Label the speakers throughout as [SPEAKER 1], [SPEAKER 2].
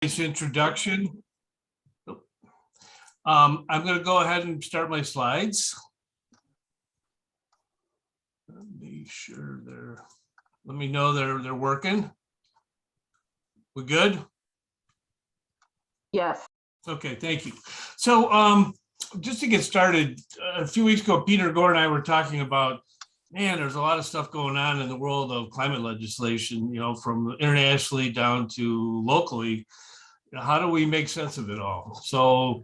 [SPEAKER 1] Nice introduction. I'm going to go ahead and start my slides. Let me sure let me know they're working. We good?
[SPEAKER 2] Yes.
[SPEAKER 1] Okay, thank you. So just to get started, a few weeks ago, Peter Gore and I were talking about, man, there's a lot of stuff going on in the world of climate legislation, you know, from internationally down to locally. How do we make sense of it all? So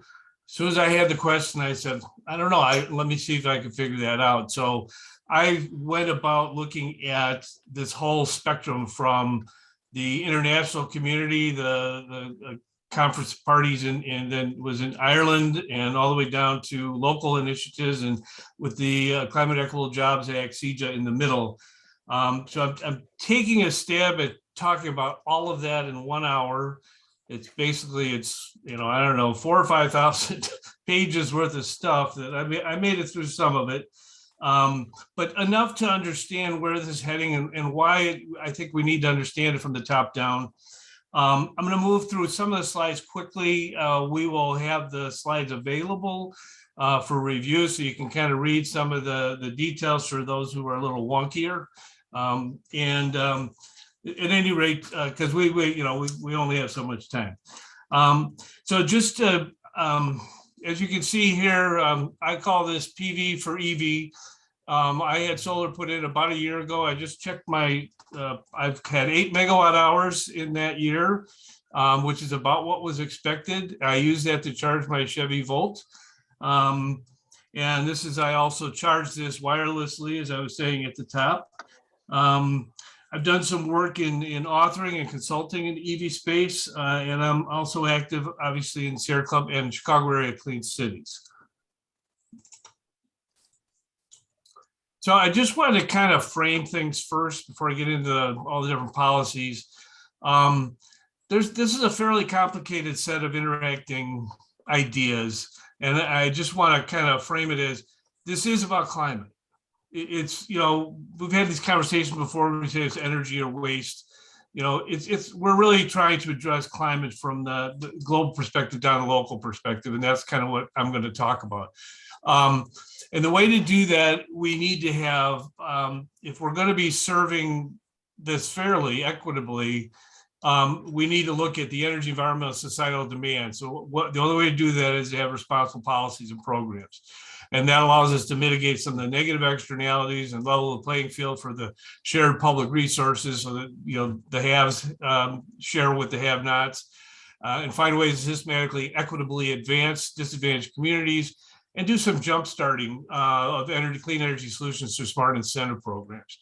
[SPEAKER 1] as soon as I had the question, I said, I don't know, let me see if I can figure that out. So I went about looking at this whole spectrum from the international community, the conference parties, and then was in Ireland, and all the way down to local initiatives, and with the Climate Equitable Jobs Act, CEJA, in the middle. So I'm taking a stab at talking about all of that in 1 hour. It's basically, you know, I don't know, 4,000 or 5,000 pages worth of stuff that I made it through some of it, but enough to understand where this is heading and why I think we need to understand it from the top down. I'm going to move through some of the slides quickly. We will have the slides available for review, so you can kind of read some of the details for those who are a little wonkier. At any rate, because we only have so much time. So just as you can see here, I call this PV for EV. I had solar put in about a year ago. I just checked I've had 8 megawatt hours in that year, which is about what was expected. I use that to charge my Chevy Volt. And I also charge this wirelessly, as I was saying at the top. I've done some work in authoring and consulting in the EV space, and I'm also active, obviously, in Sierra Club and Chicago area clean cities. So I just wanted to kind of frame things first before I get into all the different policies. This is a fairly complicated set of interacting ideas, and I just want to kind of frame it as this is about climate. It's, you know, we've had these conversations before. We say it's energy or waste. You know, we're really trying to address climate from the global perspective down to local perspective, and that's kind of what I'm going to talk about. And the way to do that, we need to have, if we're going to be serving this fairly equitably, we need to look at the energy, environmental, societal demand. So the only way to do that is to have responsible policies and programs. And that allows us to mitigate some of the negative externalities and level the playing field for the shared public resources, so that, you know, the haves share with the have-nots, and find ways to systematically, equitably advance disadvantaged communities, and do some jump starting of clean energy solutions through smart incentive programs.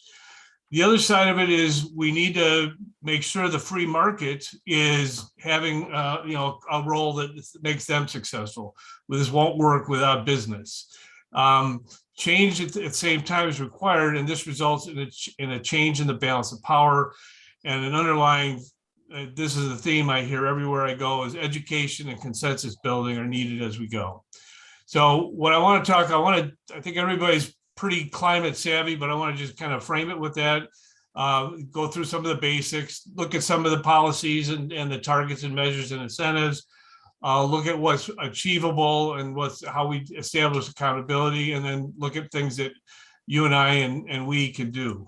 [SPEAKER 1] The other side of it is we need to make sure the free market is having a role that makes them successful. This won't work without business. Change at the same time is required, and this results in a change in the balance of power. And an underlying, this is the theme I hear everywhere I go, is education and consensus building are needed as we go. So what I think everybody's pretty climate savvy, but I want to just kind of frame it with that, go through some of the basics, look at some of the policies and the targets and measures and incentives, look at what's achievable and how we establish accountability, and then look at things that you and I and we can do.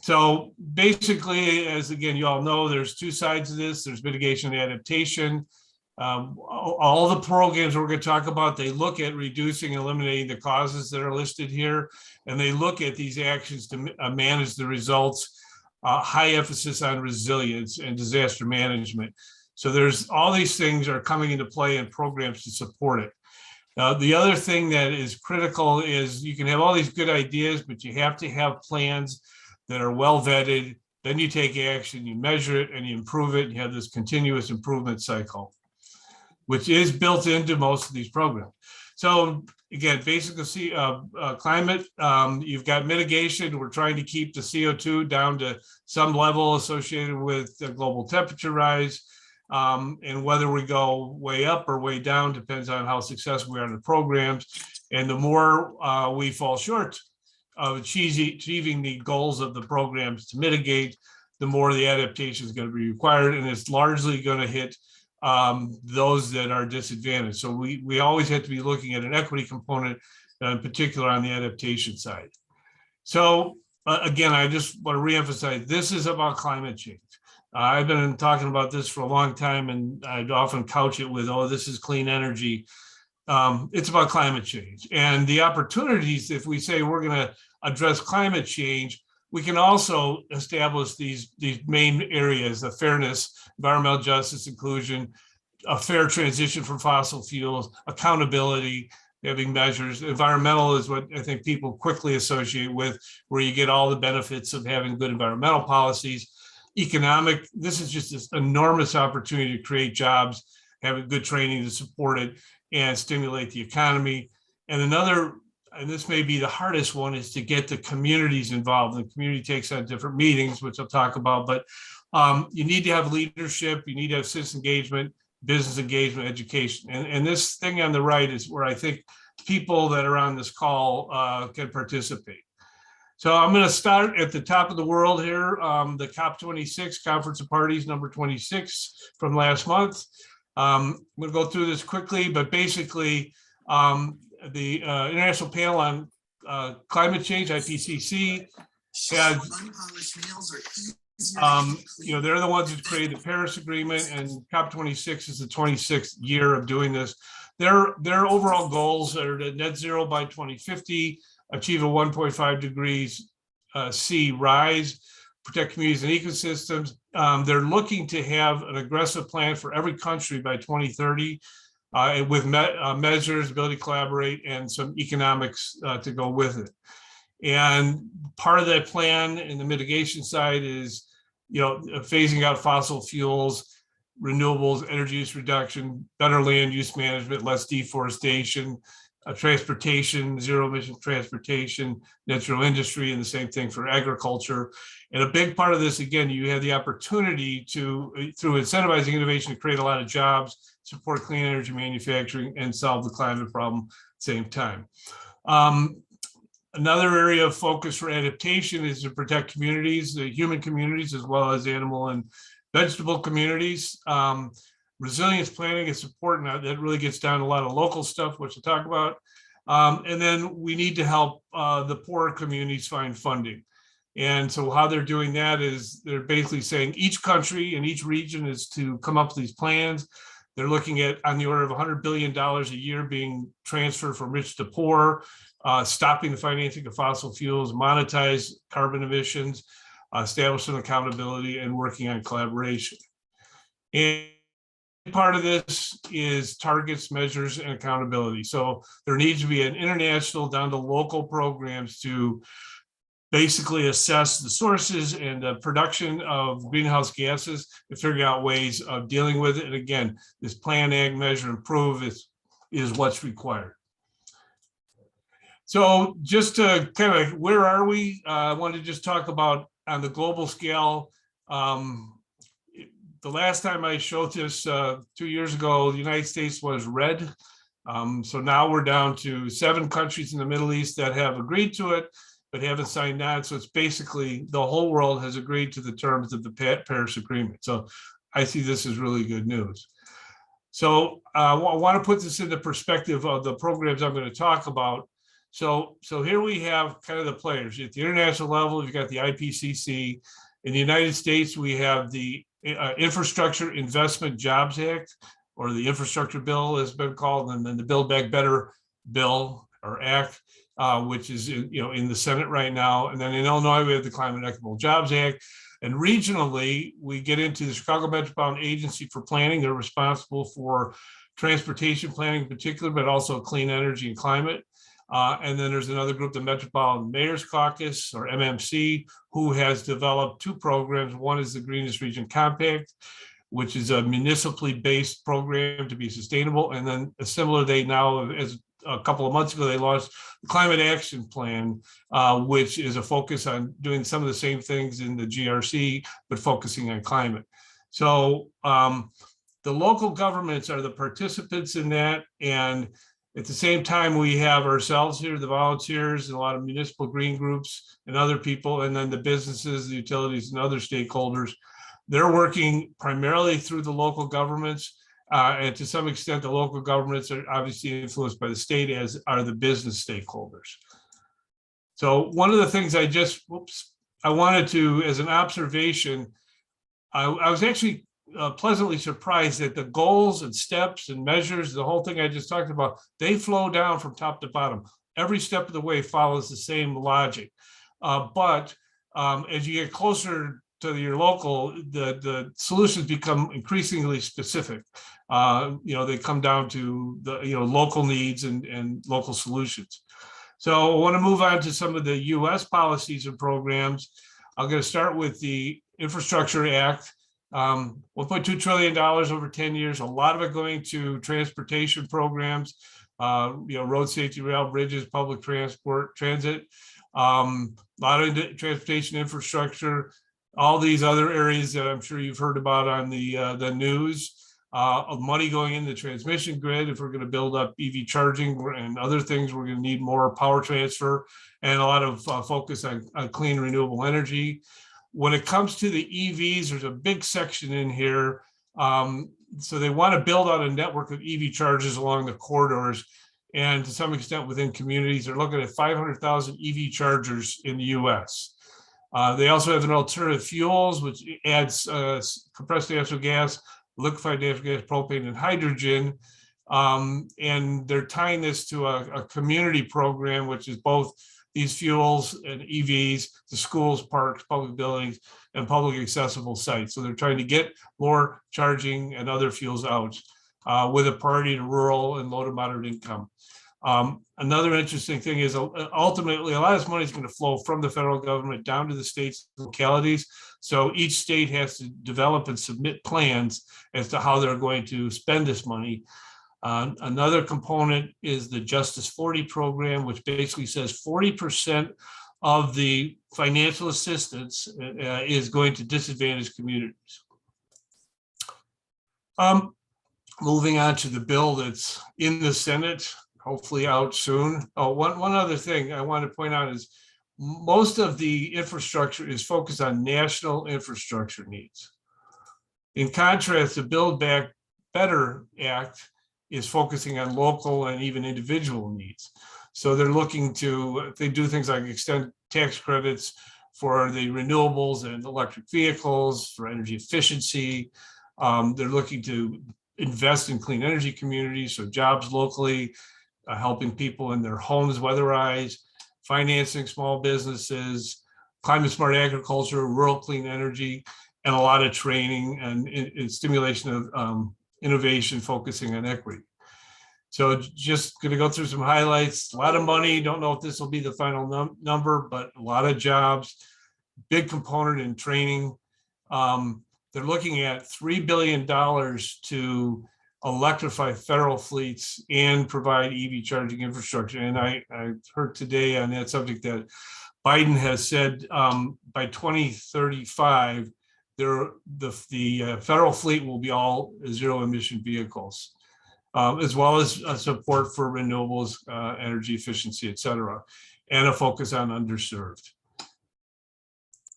[SPEAKER 1] So basically, as again, you all know, there's two sides of this. There's mitigation and adaptation. All the programs we're going to talk about, they look at reducing and eliminating the causes that are listed here, and they look at these actions to manage the results, high emphasis on resilience and disaster management. So there's all these things are coming into play in programs to support it. The other thing that is critical is you can have all these good ideas, but you have to have plans that are well vetted. Then you take action, you measure it, and you improve it, and you have this continuous improvement cycle, which is built into most of these programs. So again, basically climate, you've got mitigation. We're trying to keep the CO2 down to some level associated with the global temperature rise. And whether we go way up or way down depends on how successful we are in the programs. And the more we fall short of achieving the goals of the programs to mitigate, the more the adaptation is going to be required, and it's largely going to hit those that are disadvantaged. So we always have to be looking at an equity component, in particular on the adaptation side. So again, I just want to reemphasize, this is about climate change. I've been talking about this for a long time, and I'd often couch it with, oh, this is clean energy. It's about climate change. And the opportunities, if we say we're going to address climate change, we can also establish these main areas of fairness, environmental justice, inclusion, a fair transition from fossil fuels, accountability, having measures. Environmental is what I think people quickly associate with, where you get all the benefits of having good environmental policies. Economic, this is just this enormous opportunity to create jobs, having good training to support it and stimulate the economy. And another, and this may be the hardest one, is to get the communities involved. The community takes on different meetings, which I'll talk about, but you need to have leadership, you need to have citizen engagement, business engagement, education. And this thing on the right is where I think people that are on this call can participate. So I'm going to start at the top of the world here, the COP26, Conference of Parties number 26 from last month. I'm going to go through this quickly, but basically the International Panel on Climate Change, IPCC, had, they're the ones who created the Paris Agreement, and COP26 is the 26th year of doing this. Their overall goals are to net zero by 2050, achieve a 1.5 degrees C rise, protect communities and ecosystems. They're looking to have an aggressive plan for every country by 2030 with measures, ability to collaborate, and some economics to go with it. And part of that plan in the mitigation side is, phasing out fossil fuels, renewables, energy use reduction, better land use management, less deforestation, transportation, zero emission transportation, net zero industry, and the same thing for agriculture. And a big part of this, again, you have the opportunity to, through incentivizing innovation, to create a lot of jobs, support clean energy manufacturing, and solve the climate problem at the same time. Another area of focus for adaptation is to protect communities, the human communities, as well as animal and vegetable communities. Resilience planning is important. That really gets down to a lot of local stuff, which we'll talk about. And then we need to help the poorer communities find funding. And so how they're doing that is they're basically saying each country and each region is to come up with these plans. They're looking at on the order of $100 billion a year being transferred from rich to poor, stopping the financing of fossil fuels, monetize carbon emissions, establishing accountability, and working on collaboration. And part of this is targets, measures, and accountability. So there needs to be an international down to local programs to basically assess the sources and the production of greenhouse gases and figure out ways of dealing with it. And again, this plan, act, measure, improve is what's required. So just to kind of, where are we? I wanted to just talk about on the global scale. The last time I showed this 2 years ago, the United States was red. So now we're down to 7 countries in the Middle East that have agreed to it, but haven't signed on. So it's basically the whole world has agreed to the terms of the Paris Agreement. So I see this as really good news. So I want to put this into perspective of the programs I'm going to talk about. So here we have kind of the players. At the international level, you've got the IPCC. In the United States, we have the Infrastructure Investment Jobs Act, or the Infrastructure Bill has been called, and then the Build Back Better Bill or Act, which is in the Senate right now. And then in Illinois, we have the Climate Equitable Jobs Act. And regionally, we get into the Chicago Metropolitan Agency for Planning. They're responsible for transportation planning in particular, but also clean energy and climate. And then there's another group, the Metropolitan Mayor's Caucus, or MMC, who has developed 2 programs. One is the Greenest Region Compact, which is a municipally based program to be sustainable. And then a similar, they now, as a couple of months ago, they launched the Climate Action Plan, which is a focus on doing some of the same things in the GRC, but focusing on climate. So the local governments are the participants in that. And At the same time, we have ourselves here, the volunteers, and a lot of municipal green groups and other people, and then the businesses, the utilities, and other stakeholders. They're working primarily through the local governments, and to some extent, the local governments are obviously influenced by the state, as are the business stakeholders. So one of the things I wanted to, as an observation, I was actually pleasantly surprised that the goals and steps and measures, the whole thing I just talked about, they flow down from top to bottom. Every step of the way follows the same logic. But as you get closer to your local, the solutions become increasingly specific. They come down to the local needs and local solutions. So I want to move on to some of the U.S. policies and programs. I'm going to start with the Infrastructure Act. $1.2 trillion over 10 years, a lot of it going to transportation programs, road safety, rail, bridges, public transit, a lot of transportation infrastructure, all these other areas that I'm sure you've heard about on the news, of money going in the transmission grid. If we're going to build up EV charging and other things, we're going to need more power transfer, and a lot of focus on clean renewable energy. When it comes to the EVs, there's a big section in here. So they want to build out a network of EV chargers along the corridors, and to some extent within communities. They're looking at 500,000 EV chargers in the US. They also have an alternative fuels, which adds compressed natural gas, liquefied natural gas, propane, and hydrogen. And they're tying this to a community program, which is both these fuels and EVs to schools, parks, public buildings, and public accessible sites. So they're trying to get more charging and other fuels out with a priority to rural and low to moderate income. Another interesting thing is ultimately a lot of this money is going to flow from the federal government down to the states and localities. So each state has to develop and submit plans as to how they're going to spend this money. Another component is the Justice 40 program, which basically says 40% of the financial assistance is going to disadvantaged communities. Moving on to the bill that's in the Senate, hopefully out soon. Oh, one other thing I want to point out is most of the infrastructure is focused on national infrastructure needs. In contrast, the Build Back Better Act is focusing on local and even individual needs. So they're looking to, they do things like extend tax credits for the renewables and electric vehicles, for energy efficiency. They're looking to invest in clean energy communities, so jobs locally, helping people in their homes weatherize, financing small businesses, climate smart agriculture, rural clean energy, and a lot of training and stimulation of innovation focusing on equity. So just going to go through some highlights. A lot of money. Don't know if this will be the final number, but a lot of jobs. Big component in training. They're looking at $3 billion to electrify federal fleets and provide EV charging infrastructure. And I heard today on that subject that Biden has said by 2035, the federal fleet will be all zero emission vehicles, as well as support for renewables, energy efficiency, et cetera, and a focus on underserved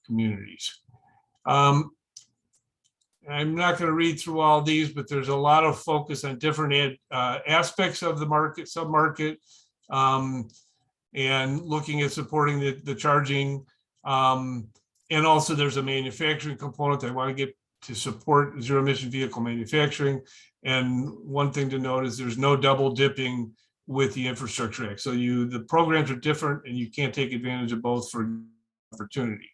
[SPEAKER 1] communities. I'm not going to read through all these, but there's a lot of focus on different aspects of the market, sub-market, and looking at supporting the charging. And also there's a manufacturing component. They want to get to support zero emission vehicle manufacturing. And one thing to note is there's no double dipping with the Infrastructure Act. So the programs are different and you can't take advantage of both for opportunity.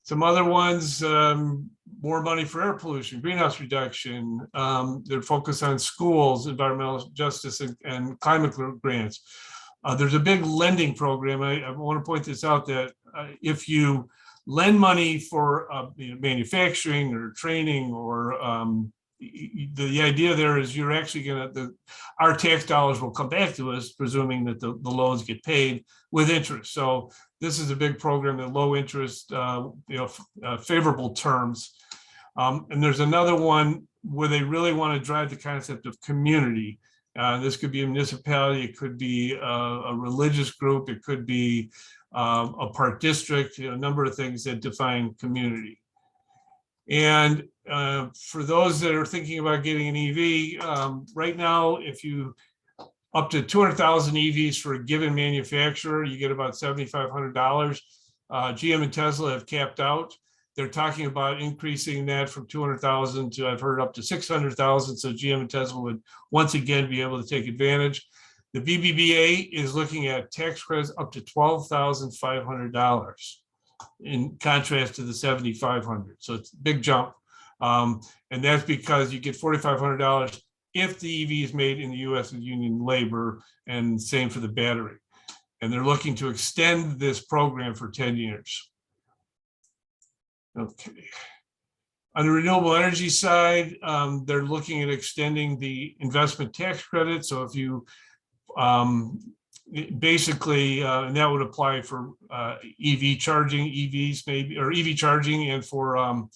[SPEAKER 1] Some other ones, more money for air pollution, greenhouse reduction. They're focused on schools, environmental justice, and climate grants. There's a big lending program. I want to point this out that if you lend money for manufacturing or training, or the idea there is you're actually going to, our tax dollars will come back to us, presuming that the loans get paid with interest. So this is a big program at low interest, favorable terms. And there's another one where they really want to drive the concept of community. This could be a municipality, it could be a religious group, it could be a park district, a number of things that define community. And for those that are thinking about getting an EV, right now, if you up to 200,000 EVs for a given manufacturer, you get about $7,500. GM and Tesla have capped out. They're talking about increasing that from 200,000 to, I've heard, up to 600,000. So GM and Tesla would once again be able to take advantage. The BBBA is looking at tax credits up to $12,500 in contrast to the $7,500. So it's a big jump. And that's because you get $4,500 if the EV is made in the US with union labor, and same for the battery. And they're looking to extend this program for 10 years. Okay. On the renewable energy side, they're looking at extending the investment tax credit. So if you basically, and that would apply for EV charging, EVs maybe, or EV charging, and for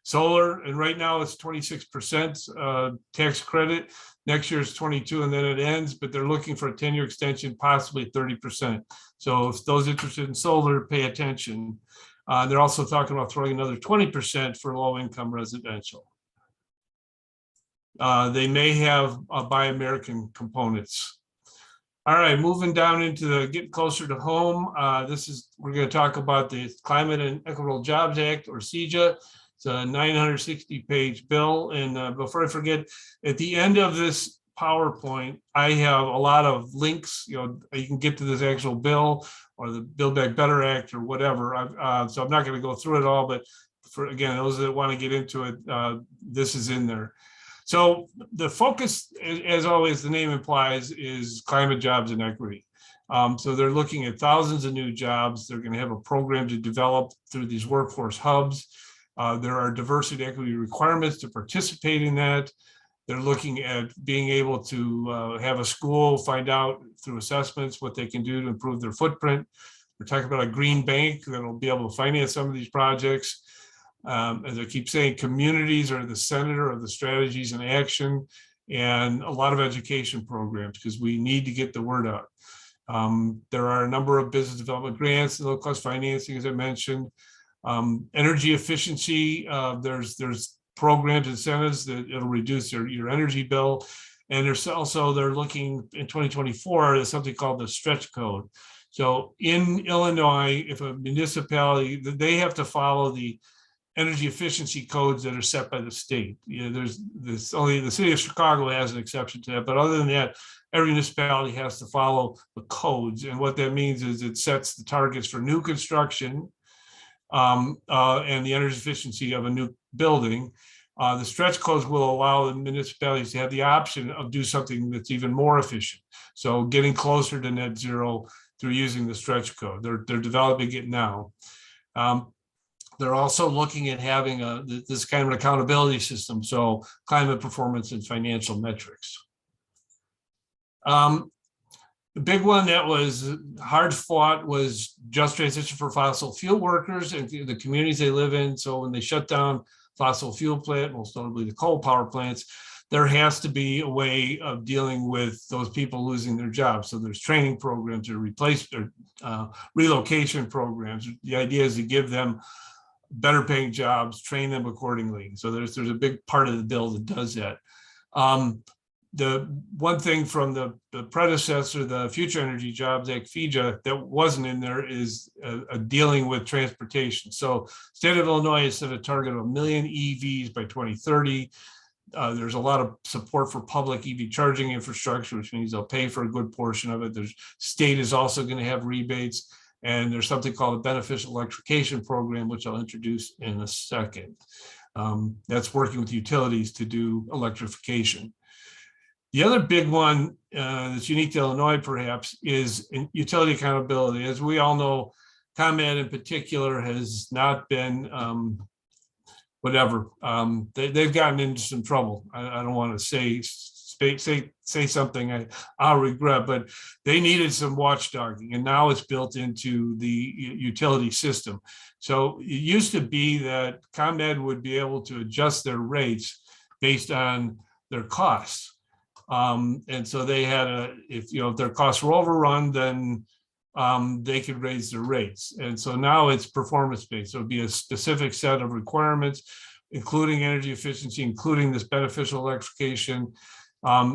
[SPEAKER 1] solar. And right now it's 26% tax credit. Next year is 22, and then it ends, but they're looking for a 10-year extension, possibly 30%. So if those interested in solar, pay attention. They're also talking about throwing another 20% for low-income residential. They may have Buy American components. All right, moving down into the get closer to home. We're going to talk about the Climate and Equitable Jobs Act, or CEJA. It's a 960-page bill. And before I forget, at the end of this PowerPoint, I have a lot of links. You can get to this actual bill or the Build Back Better Act or whatever. So I'm not going to go through it all, but again, those that want to get into it, this is in there. So the focus, as always, the name implies, is climate, jobs, and equity. So they're looking at thousands of new jobs. They're going to have a program to develop through these workforce hubs. There are diversity equity requirements to participate in that. They're looking at being able to have a school find out through assessments what they can do to improve their footprint. We're talking about a green bank that will be able to finance some of these projects. As I keep saying, communities are the center of the strategies and action, and a lot of education programs, because we need to get the word out. There are a number of business development grants, low cost financing, as I mentioned. Energy efficiency, there's programs, incentives that it'll reduce your energy bill. And there's also, they're looking in 2024, there's something called the stretch code. So in Illinois, if a municipality, they have to follow the energy efficiency codes that are set by the state. There's only the city of Chicago has an exception to that, but other than that, every municipality has to follow the codes. And what that means is it sets the targets for new construction and the energy efficiency of a new building. The stretch codes will allow the municipalities to have the option of do something that's even more efficient. So getting closer to net zero through using the stretch code. They're developing it now. They're also looking at having this kind of an accountability system, so climate performance and financial metrics. The big one that was hard fought was just transition for fossil fuel workers and the communities they live in. So when they shut down fossil fuel plant, most notably the coal power plants, there has to be a way of dealing with those people losing their jobs. So there's training programs or relocation programs. The idea is to give them better paying jobs, train them accordingly. So there's a big part of the bill that does that. The one thing from the predecessor, the Future Energy Jobs Act, FEJA, that wasn't in there is dealing with transportation. So state of Illinois has set a target of 1 million EVs by 2030. There's a lot of support for public EV charging infrastructure, which means they'll pay for a good portion of it. The state is also going to have rebates. And there's something called a beneficial electrification program, which I'll introduce in a second. That's working with utilities to do electrification. The other big one that's unique to Illinois, perhaps, is utility accountability. As we all know, ComEd in particular has not been whatever. They've gotten into some trouble. I don't want to say something I'll regret, but they needed some watchdogging, and now it's built into the utility system. So it used to be that ComEd would be able to adjust their rates based on their costs. And so they had if their costs were overrun, then they could raise their rates. And so now it's performance-based. So it'd be a specific set of requirements, including energy efficiency, including this beneficial electrification.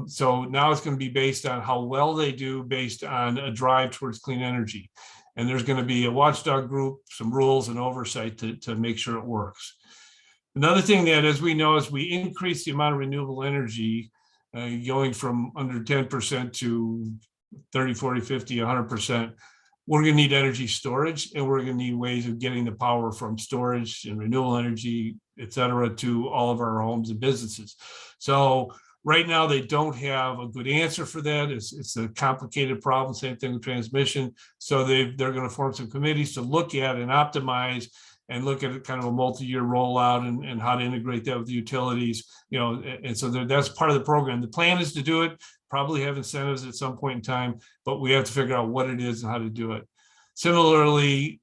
[SPEAKER 1] So now it's going to be based on how well they do based on a drive towards clean energy. And there's going to be a watchdog group, some rules and oversight to make sure it works. Another thing that, as we know, as we increase the amount of renewable energy, going from under 10% to 30, 40, 50, 100%, we're going to need energy storage, and we're going to need ways of getting the power from storage and renewable energy, et cetera, to all of our homes and businesses. So right now, they don't have a good answer for that. It's a complicated problem, same thing with transmission. So they're going to form some committees to look at and optimize and look at kind of a multi-year rollout and how to integrate that with the utilities, and so that's part of the program. The plan is to do it, probably have incentives at some point in time, but we have to figure out what it is and how to do it. Similarly,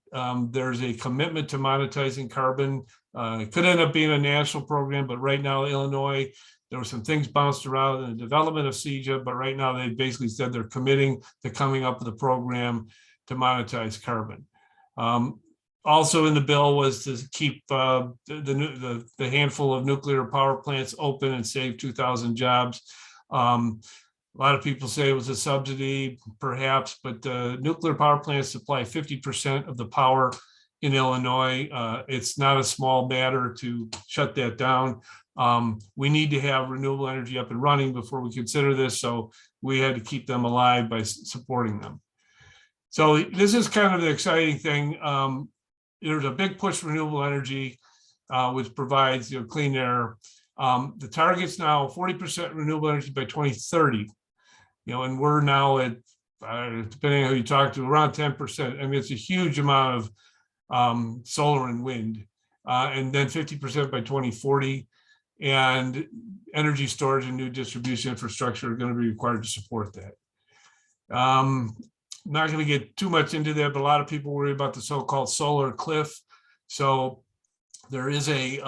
[SPEAKER 1] there's a commitment to monetizing carbon. It could end up being a national program, but right now, Illinois, there were some things bounced around in the development of CEJA, but right now they basically said they're committing to coming up with a program to monetize carbon. Also in the bill was to keep the handful of nuclear power plants open and save 2,000 jobs. A lot of people say it was a subsidy, perhaps, but nuclear power plants supply 50% of the power in Illinois. It's not a small matter to shut that down. We need to have renewable energy up and running before we consider this, so we had to keep them alive by supporting them. So this is kind of the exciting thing. There's a big push for renewable energy, which provides clean air. The target's now 40% renewable energy by 2030. And we're now at, depending on who you talk to, around 10%. I mean, it's a huge amount of solar and wind, and then 50% by 2040. And energy storage and new distribution infrastructure are going to be required to support that. Not going to get too much into that, but a lot of people worry about the so-called solar cliff. So there is a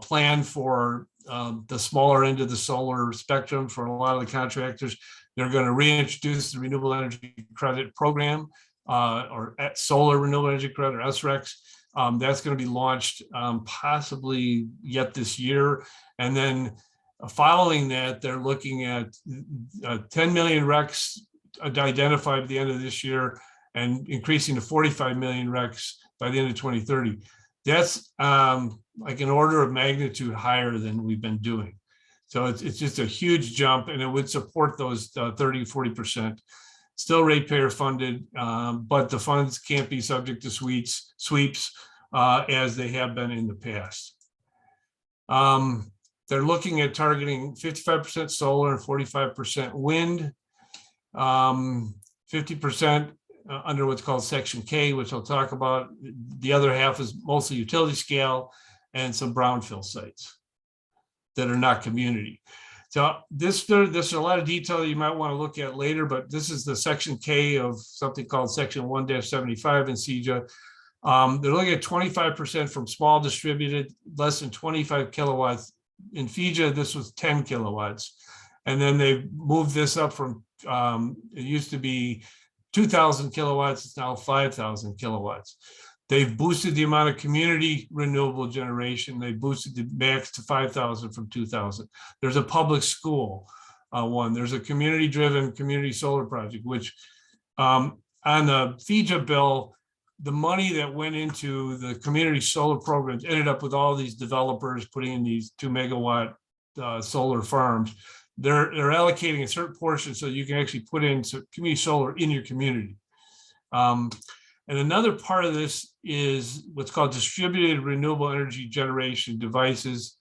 [SPEAKER 1] plan for the smaller end of the solar spectrum for a lot of the contractors. They're going to reintroduce the Renewable Energy Credit Program, or Solar Renewable Energy Credit, or SRECs. That's going to be launched possibly yet this year. And then following that, they're looking at 10 million RECs identified by the end of this year and increasing to 45 million RECs by the end of 2030. That's like an order of magnitude higher than we've been doing. So it's just a huge jump, and it would support those 30-40%. Still ratepayer funded, but the funds can't be subject to sweeps as they have been in the past. They're looking at targeting 55% solar and 45% wind. 50% under what's called Section K, which I'll talk about. The other half is mostly utility scale and some brownfield sites that are not community. So there's a lot of detail you might want to look at later, but this is the Section K of something called Section 1-75 in CEJA. They're looking at 25% from small distributed, less than 25 kilowatts. In FEJA, this was 10 kilowatts. And then they moved this up from, it used to be 2,000 kilowatts, it's now 5,000 kilowatts. They've boosted the amount of community renewable generation. They boosted the max to 5,000 from 2,000. There's a public school one. There's a community-driven community solar project, which on the FEJA bill, the money that went into the community solar programs ended up with all these developers putting in these 2 megawatt solar farms. They're allocating a certain portion so you can actually put in community solar in your community. And another part of this is what's called distributed renewable energy generation devices,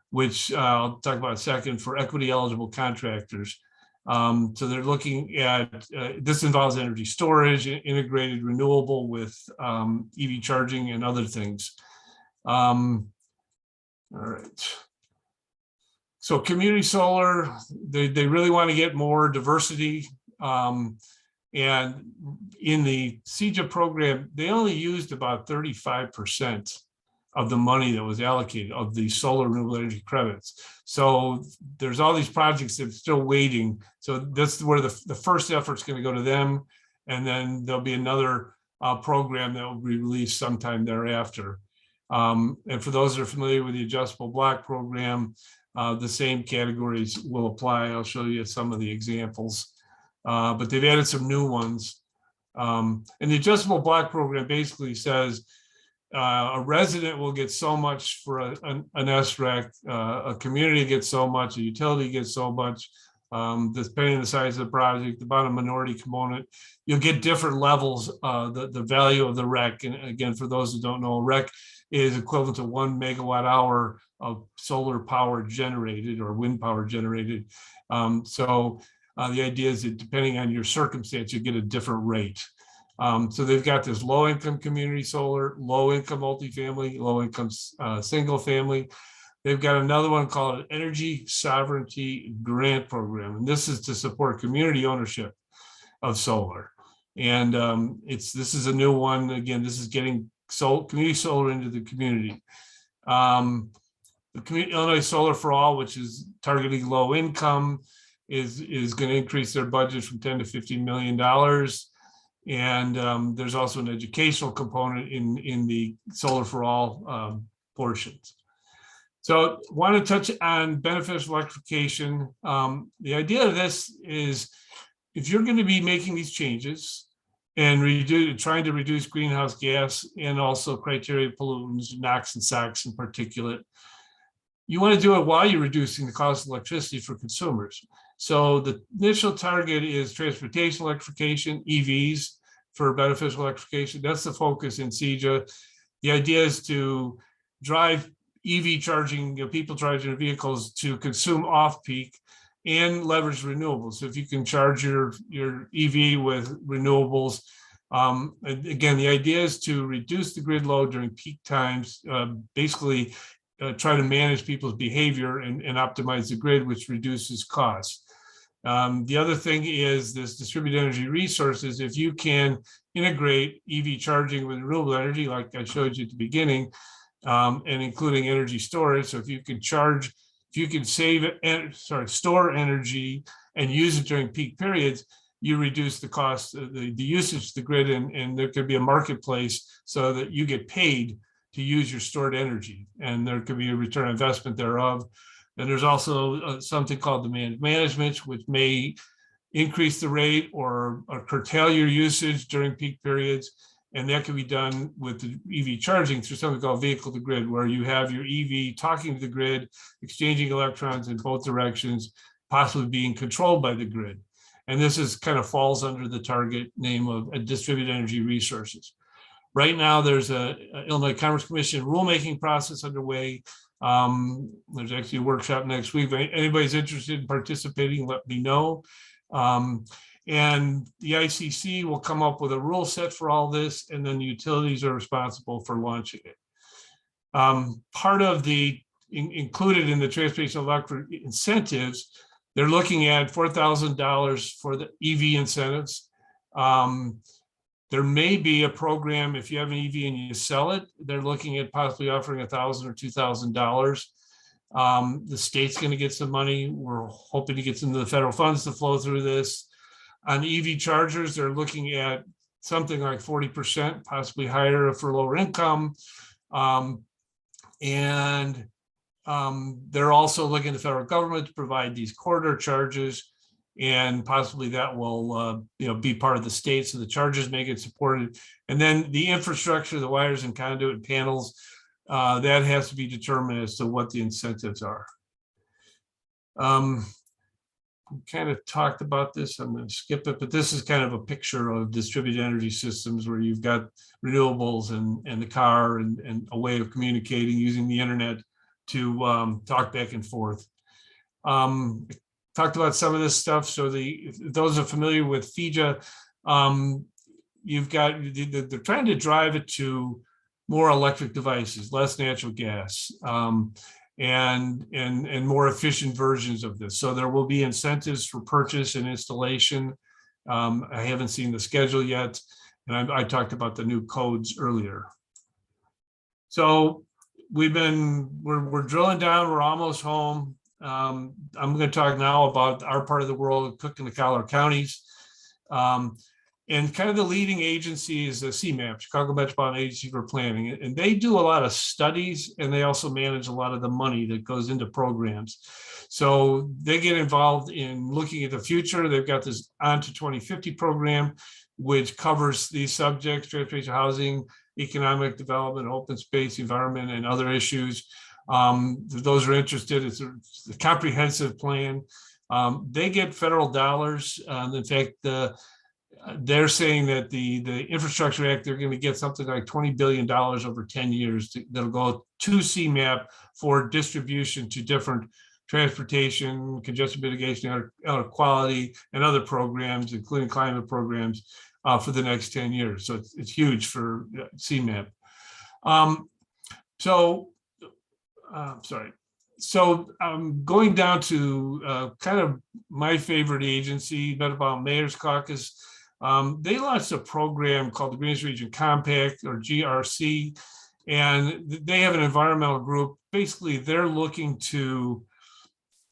[SPEAKER 1] which I'll talk about in a second, for equity eligible contractors. So they're looking at, this involves energy storage, integrated renewable with EV charging and other things. All right. So community solar, they really want to get more diversity. And in the CEJA program, they only used about 35% of the money that was allocated of the solar renewable energy credits. So there's all these projects that are still waiting. So that's where the first effort is going to go to them. And then there'll be another program that will be released sometime thereafter. And for those that are familiar with the adjustable block program, the same categories will apply. I'll show you some of the examples, but they've added some new ones. And the adjustable block program basically says a resident will get so much for an SREC, a community gets so much, a utility gets so much, depending on the size of the project, about a minority component. You'll get different levels, the value of the REC. And again, for those who don't know, a REC is equivalent to 1 megawatt hour of solar power generated or wind power generated. So the idea is that depending on your circumstance, you get a different rate. So they've got this low-income community solar, low-income multifamily, low-income single family. They've got another one called an Energy Sovereignty Grant Program, and this is to support community ownership of solar. And this is a new one. Again, this is getting community solar into the community. The Illinois Solar for All, which is targeting low income, is going to increase their budget from $10 to $15 million. And there's also an educational component in the Solar for All portions. So I want to touch on beneficial electrification. The idea of this is if you're going to be making these changes and trying to reduce greenhouse gas and also criteria pollutants, NOx and SOx and particulate, you want to do it while you're reducing the cost of electricity for consumers. So the initial target is transportation electrification, EVs for beneficial electrification. That's the focus in CEJA. The idea is to drive EV charging, people charging their vehicles to consume off-peak and leverage renewables. So if you can charge your EV with renewables, again, the idea is to reduce the grid load during peak times, basically try to manage people's behavior and optimize the grid, which reduces costs. The other thing is this distributed energy resources. If you can integrate EV charging with renewable energy, like I showed you at the beginning, and including energy storage. So if you can store energy and use it during peak periods, you reduce the cost, the usage of the grid, and there could be a marketplace so that you get paid to use your stored energy, and there could be a return on investment thereof. And there's also something called demand management, which may increase the rate or curtail your usage during peak periods. And that can be done with the EV charging through something called vehicle to grid, where you have your EV talking to the grid, exchanging electrons in both directions, possibly being controlled by the grid. And this is kind of falls under the target name of distributed energy resources. Right now, there's a Illinois Commerce Commission rulemaking process underway. There's actually a workshop next week. If anybody's interested in participating, let me know. And the ICC will come up with a rule set for all this, and then the utilities are responsible for launching it. Part of the included in the transportation electric incentives, they're looking at $4,000 for the EV incentives. There may be a program, if you have an EV and you sell it, they're looking at possibly offering $1,000 or $2,000. The state's going to get some money. We're hoping to get some of the federal funds to flow through this. On EV chargers, they're looking at something like 40%, possibly higher for lower income. And they're also looking at the federal government to provide these corridor charges, and possibly that will be part of the state, so the chargers may get supported. And then the infrastructure, the wires and conduit and panels, that has to be determined as to what the incentives are. We kind of talked about this. I'm going to skip it, but this is kind of a picture of distributed energy systems where you've got renewables and the car and a way of communicating using the internet to talk back and forth. Talked about some of this stuff. So those are familiar with FEJA, you've got, they're trying to drive it to more electric devices, less natural gas, and more efficient versions of this. So there will be incentives for purchase and installation. I haven't seen the schedule yet, and I talked about the new codes earlier. So we're drilling down. We're almost home. I'm going to talk now about our part of the world, Cook and the Collier counties. And kind of the leading agency is the CMAP, Chicago Metropolitan Agency for Planning. And they do a lot of studies, and they also manage a lot of the money that goes into programs. So they get involved in looking at the future. They've got this On to 2050 program, which covers these subjects: transportation, housing, economic development, open space, environment, and other issues. Those are interested. It's a comprehensive plan. They get federal dollars. In fact, they're saying that the Infrastructure Act, they're going to get something like $20 billion over 10 years that'll go to CMAP for distribution to different transportation, congestion mitigation, air quality, and other programs, including climate programs, for the next 10 years. So it's huge for CMAP. So going down to kind of my favorite agency, Metropolitan Mayor's Caucus. They launched a program called the Greenest Region Compact, or GRC, and they have an environmental group. Basically, they're looking to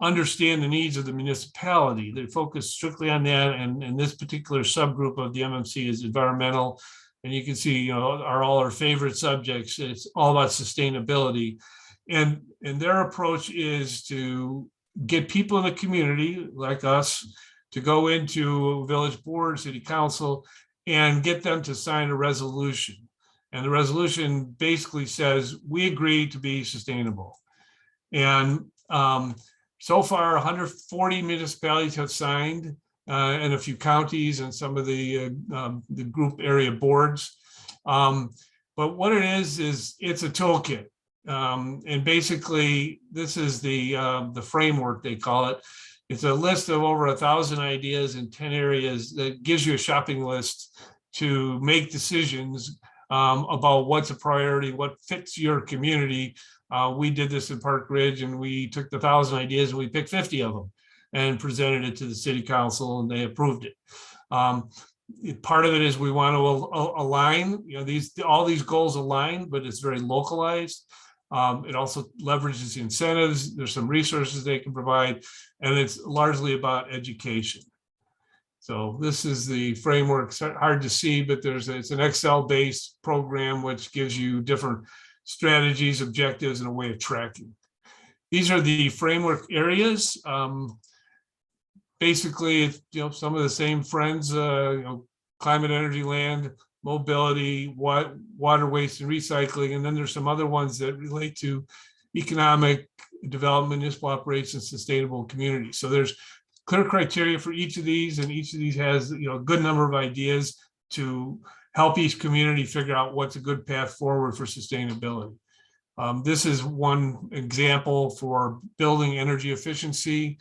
[SPEAKER 1] understand the needs of the municipality. They focus strictly on that, and this particular subgroup of the MMC is environmental. And you can see, are all our favorite subjects. It's all about sustainability. And their approach is to get people in the community, like us, to go into village board, city council, and get them to sign a resolution. And the resolution basically says, we agree to be sustainable. And so far, 140 municipalities have signed, and a few counties and some of the group area boards. But what it is it's a toolkit. And basically, this is the framework, they call it. It's a list of over 1,000 ideas in 10 areas that gives you a shopping list to make decisions about what's a priority, what fits your community. We did this in Park Ridge, and we took the 1,000 ideas and we picked 50 of them and presented it to the city council, and they approved it. Part of it is we want to align, all these goals align, but it's very localized. It also leverages incentives. There's some resources they can provide, and it's largely about education. So this is the framework. It's hard to see, but it's an Excel-based program which gives you different strategies, objectives, and a way of tracking. These are the framework areas. Basically, some of the same friends. Climate, energy, land, mobility, water, waste, and recycling. And then there's some other ones that relate to economic development, municipal operations, sustainable communities. So there's clear criteria for each of these, and each of these has a good number of ideas to help each community figure out what's a good path forward for sustainability. This is one example for building energy efficiency.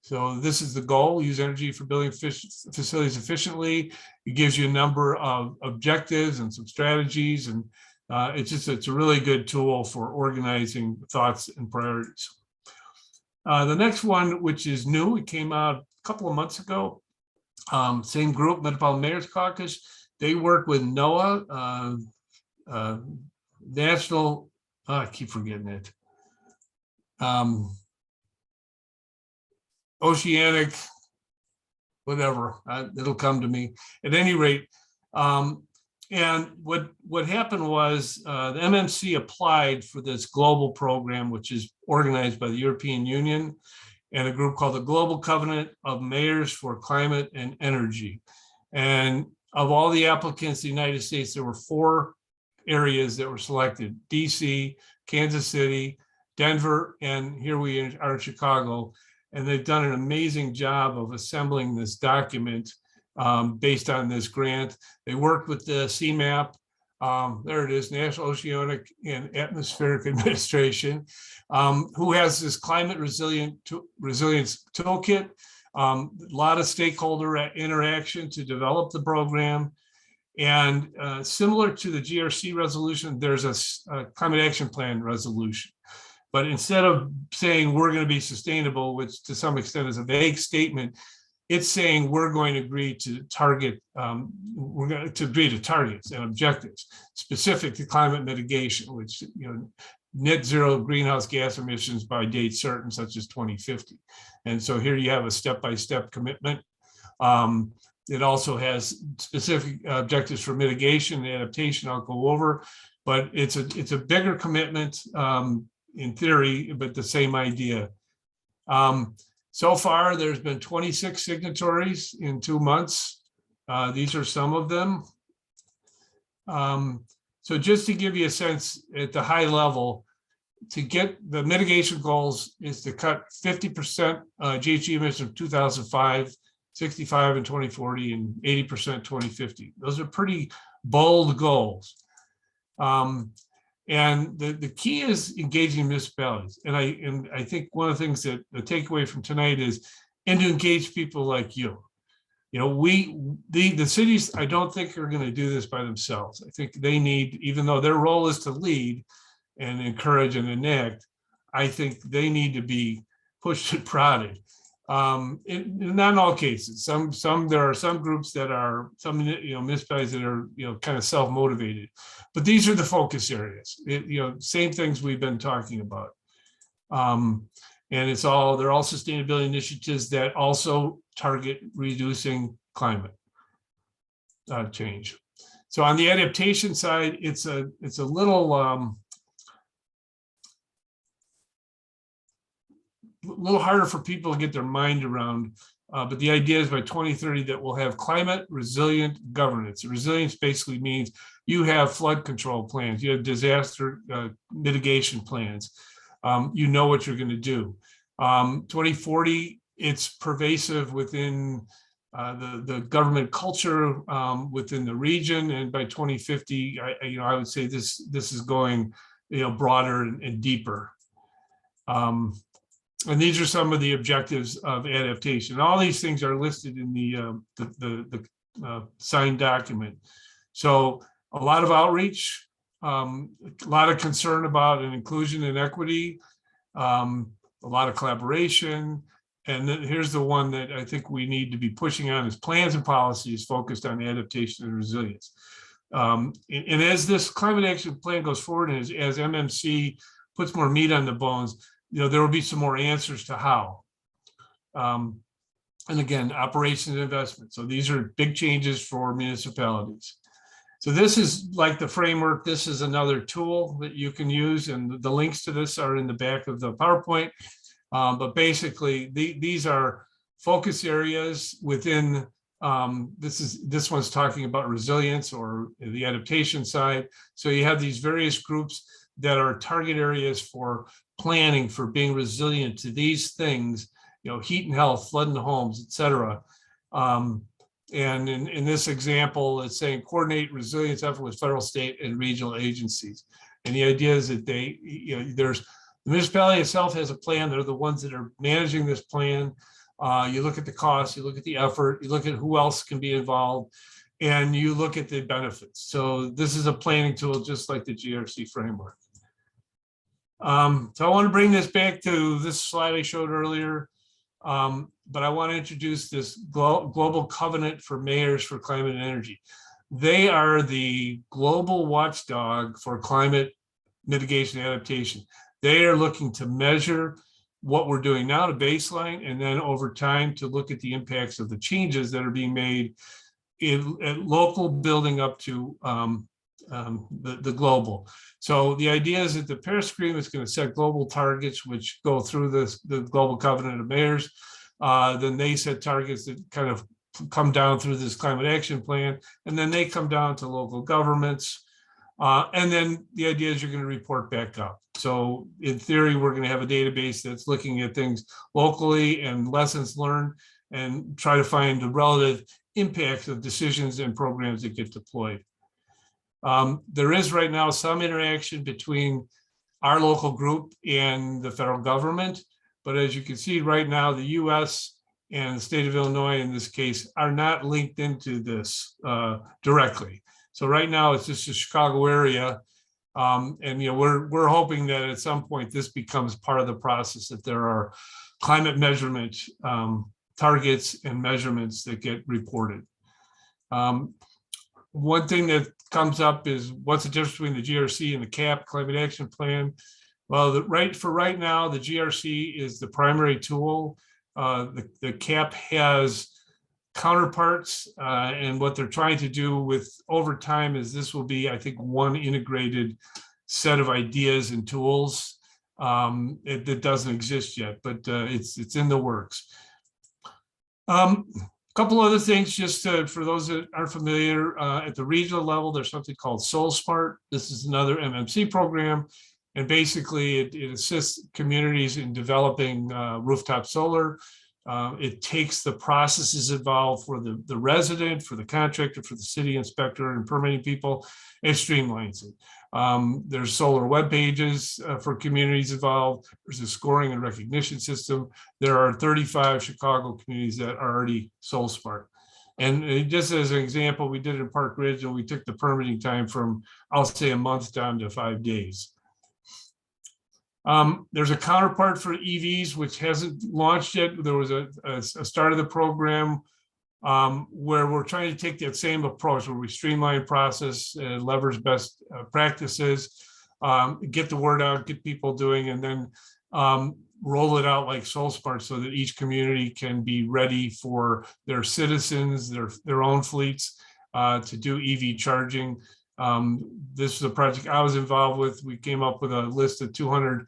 [SPEAKER 1] So this is the goal: use energy for building facilities efficiently. It gives you a number of objectives and some strategies, and it's a really good tool for organizing thoughts and priorities. The next one, which is new, it came out a couple of months ago. Same group, Metropolitan Mayor's Caucus. They work with NOAA, National. I keep forgetting it. Oceanic, whatever, it'll come to me. At any rate, and what happened was the MMC applied for this global program, which is organized by the European Union and a group called the Global Covenant of Mayors for Climate and Energy. And of all the applicants in the United States, there were 4 areas that were selected: DC, Kansas City, Denver, and here we are in Chicago. And they've done an amazing job of assembling this document based on this grant. They worked with the CMAP, there it is, National Oceanic and Atmospheric Administration, who has this climate resilience toolkit, a lot of stakeholder interaction to develop the program. And similar to the GRC resolution, there's a climate action plan resolution. But instead of saying we're going to be sustainable, which to some extent is a vague statement, it's saying we're going to agree to target, we're going to agree to targets and objectives specific to climate mitigation, which net zero greenhouse gas emissions by date certain, such as 2050. And so here you have a step-by-step commitment. It also has specific objectives for mitigation and adaptation I'll go over, but it's a bigger commitment in theory, but the same idea. So far, there's been 26 signatories in 2 months. These are some of them. So just to give you a sense at the high level, to get the mitigation goals is to cut 50% GHG emissions of 2005, 65 in 2040, and 80% 2050. Those are pretty bold goals. And the key is engaging municipalities. And I think one of the things that the takeaway from tonight is, and to engage people like you. You know, the cities, I don't think are going to do this by themselves. I think they need, even though their role is to lead and encourage and enact, I think they need to be pushed and prodded. Not in all cases. There are some groups that are, some municipalities that are kind of self-motivated, but these are the focus areas. Same things we've been talking about, and they're all sustainability initiatives that also target reducing climate change. So on the adaptation side, it's a little harder for people to get their mind around, but the idea is by 2030 that we'll have climate resilient governance. Resilience basically means you have flood control plans, you have disaster mitigation plans, you know what you're going to do. 2040, it's pervasive within the government culture within the region, and by 2050, I would say this is going broader and deeper. And these are some of the objectives of adaptation. All these things are listed in the signed document. So a lot of outreach, a lot of concern about inclusion and equity, a lot of collaboration. And then here's the one that I think we need to be pushing on is plans and policies focused on adaptation and resilience. And as this climate action plan goes forward, and as MMC puts more meat on the bones, there will be some more answers to how. And again, operations and investment. So these are big changes for municipalities. So this is like the framework. This is another tool that you can use, and the links to this are in the back of the PowerPoint. But basically, these are focus areas within. This one's talking about resilience or the adaptation side. So you have these various groups that are target areas for planning, for being resilient to these things, heat and health, flood and homes, et cetera. And in this example, it's saying coordinate resilience effort with federal, state, and regional agencies. And the idea is that the municipality itself has a plan. They're the ones that are managing this plan. You look at the cost, you look at the effort, you look at who else can be involved, and you look at the benefits. So this is a planning tool, just like the GRC framework. So I want to bring this back to this slide I showed earlier, but I want to introduce this Global Covenant for Mayors for Climate and Energy. They are the global watchdog for climate mitigation and adaptation. They are looking to measure what we're doing now to baseline, and then over time to look at the impacts of the changes that are being made at local building up to the global. So the idea is that the Paris Agreement is going to set global targets, which go through the Global Covenant of Mayors. Then they set targets that kind of come down through this climate action plan, and then they come down to local governments. And then the idea is you're going to report back up. So in theory, we're going to have a database that's looking at things locally and lessons learned, and try to find the relative impacts of decisions and programs that get deployed. There is right now some interaction between our local group and the federal government, but as you can see right now, the US and the state of Illinois in this case are not linked into this directly. So right now it's just the Chicago area, and we're hoping that at some point this becomes part of the process, that there are climate measurement targets and measurements that get reported. One thing that comes up is what's the difference between the GRC and the CAP, Climate Action Plan. Well, right now, the GRC is the primary tool. The CAP has counterparts, and what they're trying to do with over time is this will be, I think, one integrated set of ideas and tools that doesn't exist yet, but it's in the works. A couple other things, just for those that aren't familiar, at the regional level, there's something called SoulSmart. This is another MMC program, and basically it assists communities in developing rooftop solar. It takes the processes involved for the resident, for the contractor, for the city inspector and permitting people, and streamlines it. There's solar web pages for communities involved. There's a scoring and recognition system. There are 35 Chicago communities that are already SoulSmart. And just as an example, we did it in Park Ridge, and we took the permitting time from, I'll say, a month down to 5 days. There's a counterpart for EVs, which hasn't launched yet. There was a start of the program where we're trying to take that same approach, where we streamline process, leverage best practices, get the word out, get people doing, and then roll it out like SoulSmart so that each community can be ready for their citizens, their own fleets to do EV charging. This is a project I was involved with. We came up with a list of 200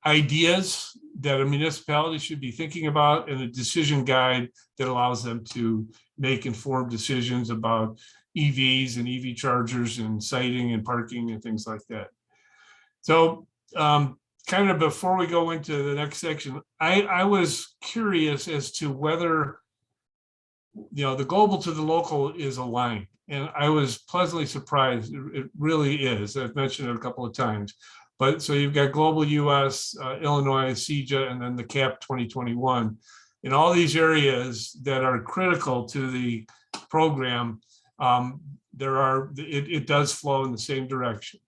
[SPEAKER 1] ideas that a municipality should be thinking about, and a decision guide that allows them to make informed decisions about EVs and EV chargers and siting and parking and things like that. So kind of before we go into the next section, I was curious as to whether, the global to the local is aligned. And I was pleasantly surprised. It really is. I've mentioned it a couple of times. But so you've got global US, Illinois, CEJA, and then the CAP 2021. In all these areas that are critical to the program, it does flow in the same direction.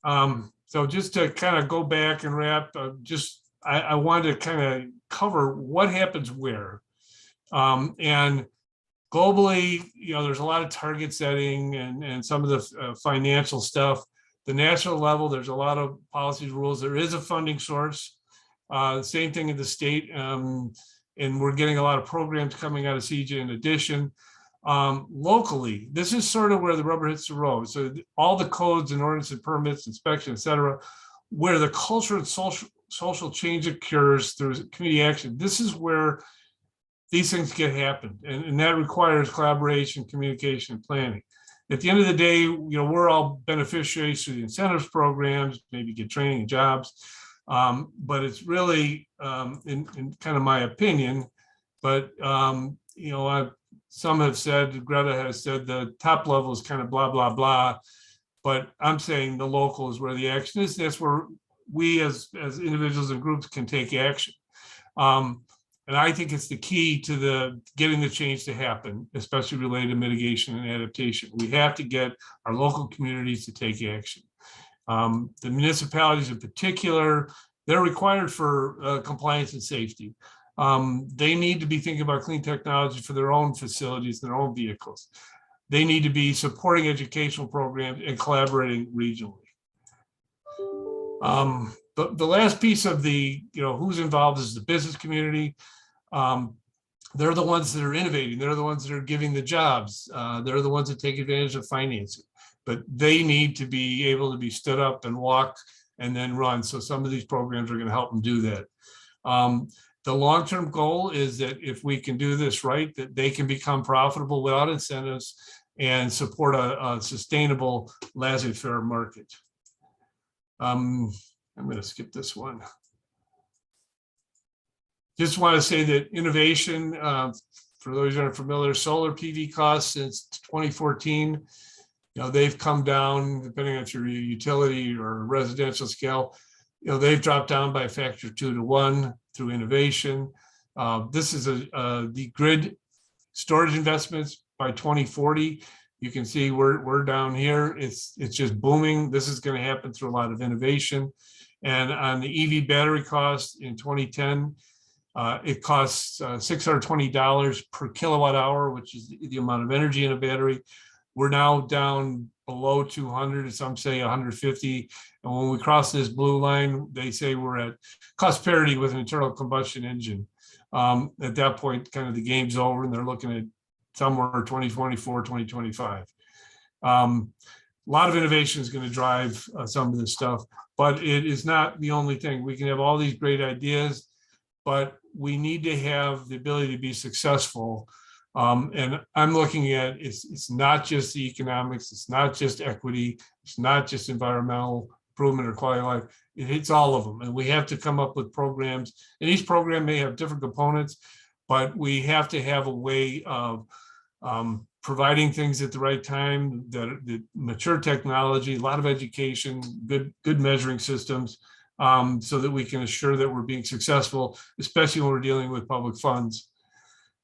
[SPEAKER 1] So just to kind of go back and wrap, I wanted to kind of cover what happens where. And globally, there's a lot of target setting and some of the financial stuff. The national level, there's a lot of policies, rules. There is a funding source. Same thing in the state. And we're getting a lot of programs coming out of CEJA in addition. Locally, this is sort of where the rubber hits the road. So all the codes and ordinance and permits, inspection, et cetera, where the culture and social change occurs through community action. This is where these things get happen, and that requires collaboration, communication, and planning. At the end of the day, we're all beneficiaries through the incentives programs, maybe get training and jobs, but it's really, in kind of my opinion, but some have said, Greta has said, the top level is kind of blah, blah, blah, but I'm saying the local is where the action is. That's where we as individuals and groups can take action. And I think it's the key to getting the change to happen, especially related to mitigation and adaptation. We have to get our local communities to take action. The municipalities in particular, they're required for compliance and safety. They need to be thinking about clean technology for their own facilities, their own vehicles. They need to be supporting educational programs and collaborating regionally. But the last piece of who's involved is the business community. They're the ones that are innovating. They're the ones that are giving the jobs. They're the ones that take advantage of financing. But they need to be able to be stood up and walk and then run. So some of these programs are going to help them do that. The long-term goal is that if we can do this right, that they can become profitable without incentives and support a sustainable laissez-faire market. I'm going to skip this one. Just want to say that innovation, for those who aren't familiar, solar PV costs since 2014, they've come down, depending on your utility or residential scale, they've dropped down by a factor of 2 to 1 through innovation. This is the grid storage investments by 2040. You can see we're down here. It's just booming. This is going to happen through a lot of innovation. And on the EV battery cost in 2010, it costs $620 per kilowatt hour, which is the amount of energy in a battery. We're now down below 200, some say 150. And when we cross this blue line, they say we're at cost parity with an internal combustion engine. At that point, kind of the game's over, and they're looking at somewhere 2024, 2025. A lot of innovation is going to drive some of this stuff, but it is not the only thing. We can have all these great ideas, but we need to have the ability to be successful. And I'm looking at it's not just the economics, it's not just equity, it's not just environmental improvement or quality of life. It hits all of them, and we have to come up with programs. And each program may have different components, but we have to have a way of providing things at the right time, that mature technology, a lot of education, good measuring systems, so that we can assure that we're being successful, especially when we're dealing with public funds.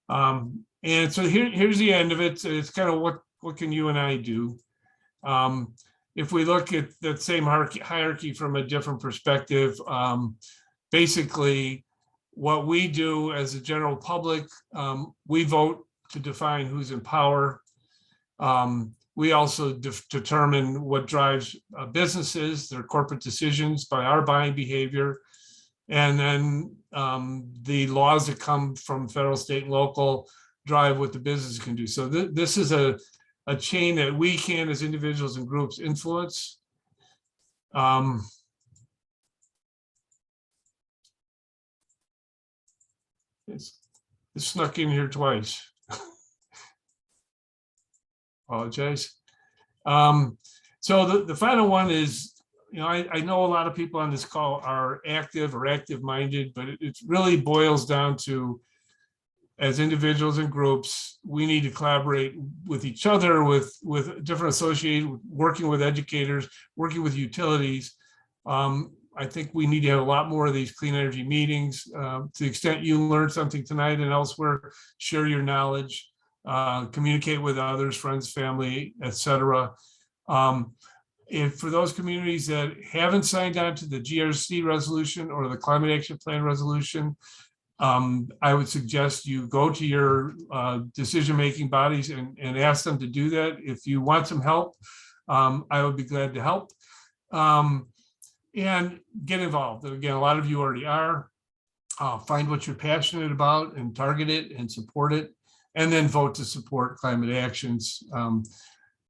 [SPEAKER 1] And so here's the end of it. It's kind of what can you and I do? If we look at that same hierarchy from a different perspective, basically what we do as a general public, we vote to define who's in power. We also determine what drives businesses, their corporate decisions by our buying behavior. And then the laws that come from federal, state, and local drive what the business can do. So this is a chain that we can, as individuals and groups, influence. It snuck in here twice. Apologize. So the final one is, I know a lot of people on this call are active or active-minded, but it really boils down to, as individuals and groups, we need to collaborate with each other, with different associations, working with educators, working with utilities. I think we need to have a lot more of these clean energy meetings. To the extent you learn something tonight and elsewhere, share your knowledge, communicate with others, friends, family, etc. And for those communities that haven't signed on to the GRC resolution or the Climate Action Plan resolution, I would suggest you go to your decision-making bodies and ask them to do that. If you want some help, I would be glad to help. And get involved. Again, a lot of you already are. Find what you're passionate about and target it and support it, and then vote to support climate actions.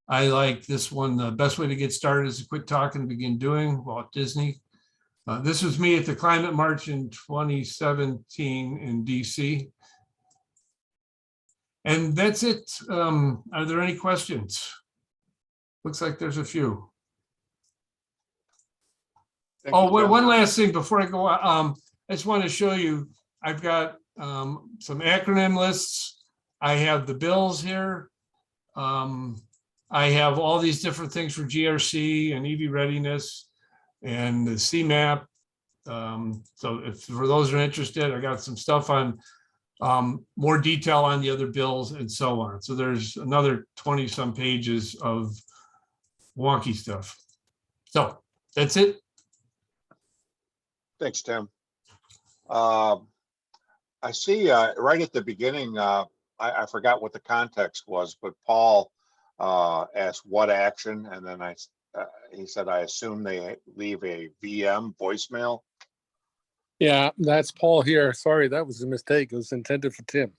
[SPEAKER 1] I like this one. The best way to get started is to quit talking and begin doing. Walt Disney. This was me at the Climate March in 2017 in DC. And that's it. Are there any questions? Looks like there's a few. Oh, one last thing before I go. I just want to show you, I've got some acronym lists. I have the bills here. I have all these different things for GRC and EV readiness and the CMAP. So if for those who are interested, I got some stuff on more detail on the other bills and so on. So there's another 20 some pages of wonky stuff. So that's it.
[SPEAKER 2] Thanks, Tim. I see right at the beginning, I forgot what the context was, but Paul asked what action, and then he said, I assume they leave a VM voicemail.
[SPEAKER 3] Yeah, that's Paul here. Sorry, that was a mistake. It was intended for Tim,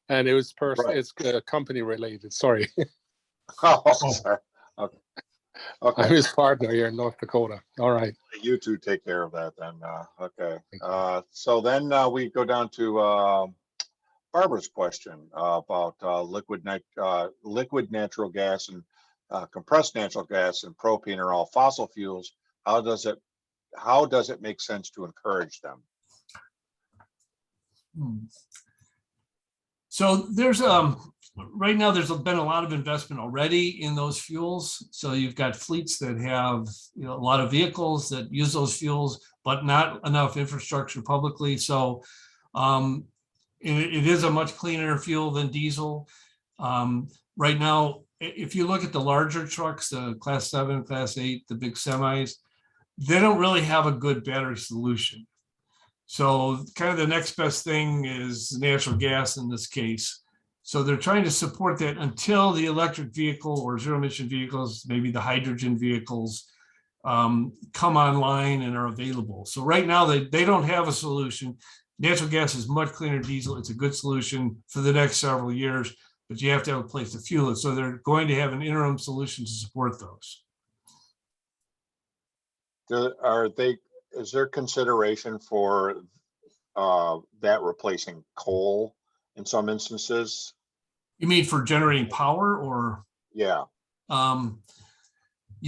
[SPEAKER 3] and it was
[SPEAKER 2] Right.
[SPEAKER 3] It's company related. Sorry.
[SPEAKER 2] Oh, sorry. Okay.
[SPEAKER 3] I'm his partner here in North Dakota. All right.
[SPEAKER 2] You two take care of that then. Okay. So then we go down to Barbara's question about liquid natural gas and compressed natural gas and propane are all fossil fuels. How does it make sense to encourage them?
[SPEAKER 1] So there's right now there's been a lot of investment already in those fuels. So you've got fleets that have a lot of vehicles that use those fuels, but not enough infrastructure publicly. So it is a much cleaner fuel than diesel. Right now, if you look at the larger trucks, the class 7, class 8, the big semis, they don't really have a good battery solution. So kind of the next best thing is natural gas in this case. So they're trying to support that until the electric vehicle or zero emission vehicles, maybe the hydrogen vehicles, come online and are available. So right now they don't have a solution. Natural gas is much cleaner diesel. It's a good solution for the next several years, but you have to have a place to fuel it. So they're going to have an interim solution to support those.
[SPEAKER 2] Is there consideration for that replacing coal in some instances?
[SPEAKER 1] You mean for generating power or?
[SPEAKER 2] Yeah.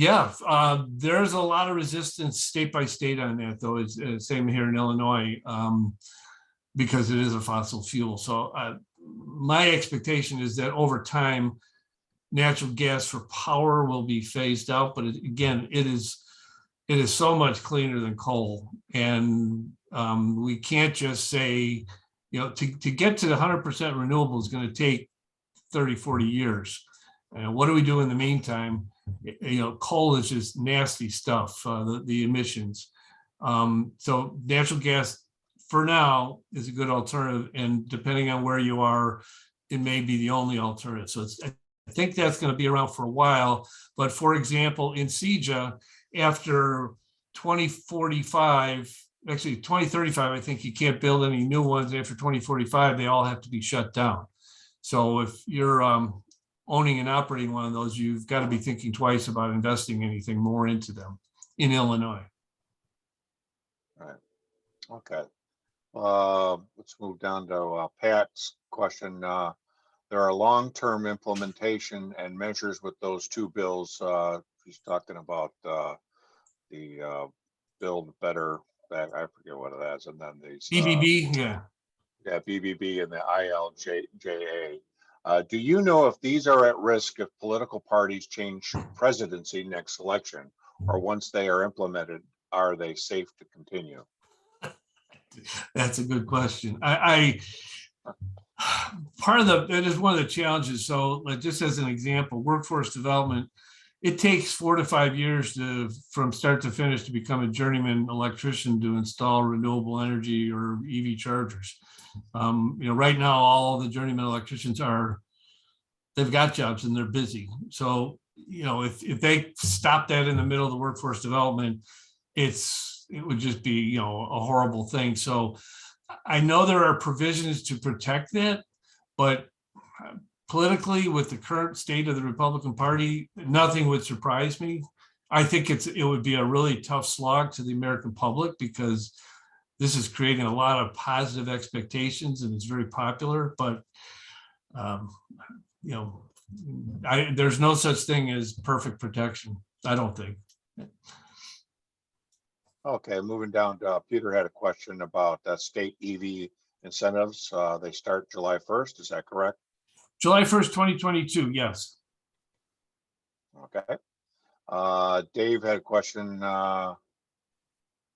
[SPEAKER 1] There's a lot of resistance state by state on that, though. It's same here in Illinois, because it is a fossil fuel. So my expectation is that over time, natural gas for power will be phased out. But again, it is so much cleaner than coal, and we can't just say, to get to the 100% renewable is going to take 30, 40 years. And what do we do in the meantime? Coal is just nasty stuff, the emissions. So natural gas for now is a good alternative. And depending on where you are, it may be the only alternative. So I think that's going to be around for a while. But for example, in CEJA, after 2045, actually 2035, I think you can't build any new ones. After 2045, they all have to be shut down. So if you're owning and operating one of those, you've got to be thinking twice about investing anything more into them in Illinois.
[SPEAKER 2] All right. Okay. Let's move down to Pat's question. There are long-term implementation and measures with those two bills. He's talking about the Build Better, I forget what it is, and then these
[SPEAKER 1] BBB, yeah.
[SPEAKER 2] Yeah, BBB and the ILJA. Do you know if these are at risk if political parties change presidency next election, or once they are implemented, are they safe to continue?
[SPEAKER 1] That's a good question. It is one of the challenges. So like, just as an example, workforce development, it takes 4 to 5 years from start to finish to become a journeyman electrician to install renewable energy or EV chargers. Right now, all the journeyman electricians they've got jobs and they're busy. So, if they stop that in the middle of the workforce development, it would just be, a horrible thing. So I know there are provisions to protect that, but politically, with the current state of the Republican Party, nothing would surprise me. I think it would be a really tough slog to the American public, because this is creating a lot of positive expectations and it's very popular. But there's no such thing as perfect protection, I don't think.
[SPEAKER 2] Okay, moving down to Peter had a question about state EV incentives. They start July 1st, is that correct?
[SPEAKER 1] July 1st, 2022, yes.
[SPEAKER 2] Okay. Dave had a question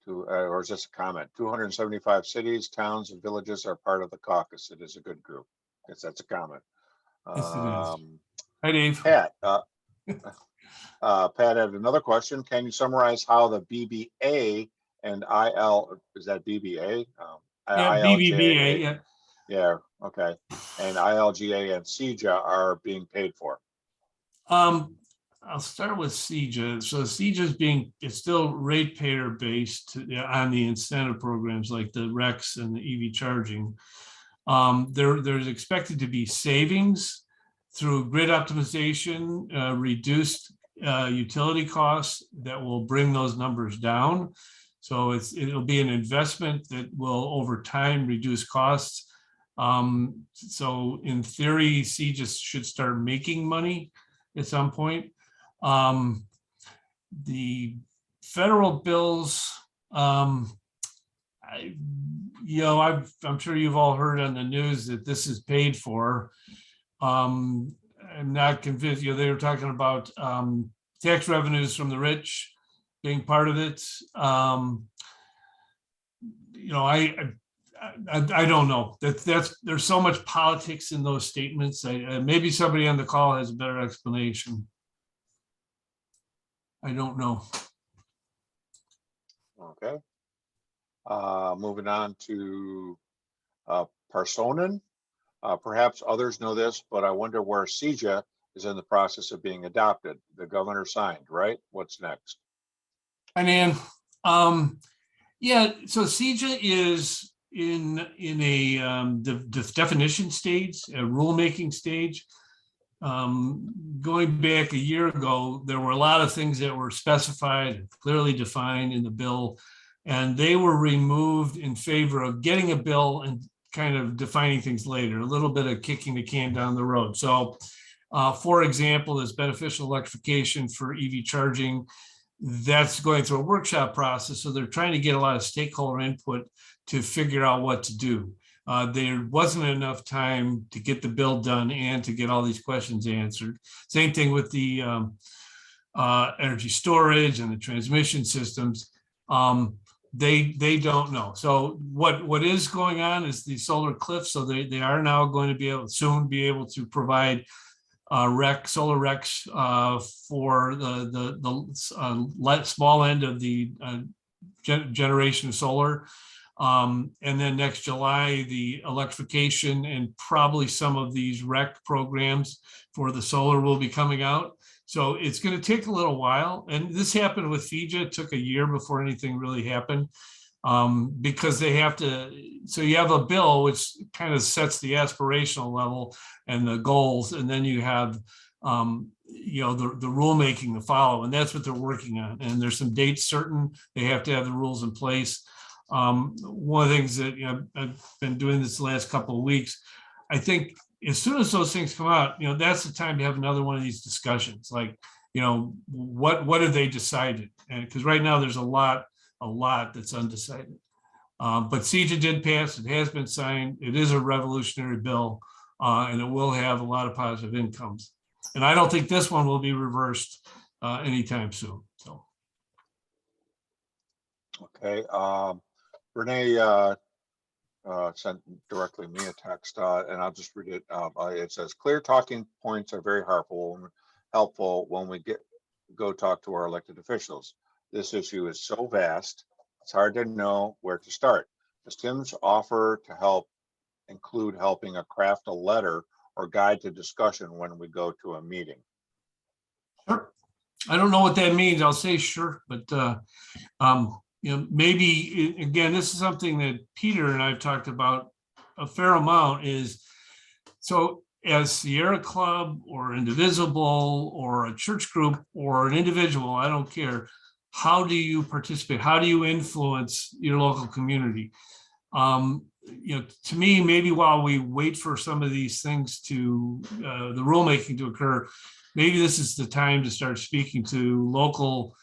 [SPEAKER 2] or is this a comment? 275 cities, towns, and villages are part of the caucus. It is a good group. I guess that's a comment.
[SPEAKER 1] Yes, it is. Hi, Dave.
[SPEAKER 2] Pat, Pat had another question. Can you summarize how the BBA and is that BBA?
[SPEAKER 1] Yeah, BBBA, yeah.
[SPEAKER 2] Yeah, okay. And ILGA and CEJA are being paid for.
[SPEAKER 1] I'll start with CEJA. So CEJA it's still ratepayer based on the incentive programs like the RECs and the EV charging. There's expected to be savings through grid optimization, reduced utility costs that will bring those numbers down. So it'll be an investment that will over time reduce costs. So in theory, CEJA should start making money at some point. The federal bills, I'm sure you've all heard on the news that this is paid for. I'm not convinced. They were talking about tax revenues from the rich being part of it. I don't know. There's so much politics in those statements. Maybe somebody on the call has a better explanation. I don't know.
[SPEAKER 2] Okay. Moving on to Parsonen. Perhaps others know this, but I wonder where CEJA is in the process of being adopted. The governor signed, right? What's next?
[SPEAKER 1] Hi, Nan. Yeah, so CEJA is in a the definition stage, a rulemaking stage. Going back a year ago, there were a lot of things that were specified, clearly defined in the bill, and they were removed in favor of getting a bill and kind of defining things later, a little bit of kicking the can down the road. So, for example, there's beneficial electrification for EV charging. That's going through a workshop process. So they're trying to get a lot of stakeholder input to figure out what to do. There wasn't enough time to get the bill done and to get all these questions answered. Same thing with the energy storage and the transmission systems. They don't know. So what is going on is the solar cliff. So they are now going to be able soon be able to provide solar RECs for the small end of the generation of solar. And then next July, the electrification and probably some of these REC programs for the solar will be coming out. So it's going to take a little while. And this happened with FEJA. It took a year before anything really happened. Because they have to, so you have a bill which kind of sets the aspirational level and the goals, and then you have, the rulemaking to follow, and that's what they're working on. And there's some dates certain, they have to have the rules in place. One of the things that, I've been doing this the last couple of weeks, I think as soon as those things come out, that's the time to have another one of these discussions, like, what have they decided? And because right now there's a lot that's undecided. But CEJA did pass, it has been signed, it is a revolutionary bill, and it will have a lot of positive incomes. And I don't think this one will be reversed anytime soon, so.
[SPEAKER 2] Okay, Renee sent directly me a text, and I'll just read it. It says, clear talking points are very helpful when we go talk to our elected officials. This issue is so vast, it's hard to know where to start. Does Tim's offer to help include helping craft a letter or guide to discussion when we go to a meeting?
[SPEAKER 1] Sure. I don't know what that means. I'll say sure, but maybe, again, this is something that Peter and I've talked about a fair amount is, so as Sierra Club or Indivisible or a church group or an individual, I don't care, how do you participate? How do you influence your local community? To me, maybe while we wait for some of these things to, the rulemaking to occur, maybe this is the time to start speaking to local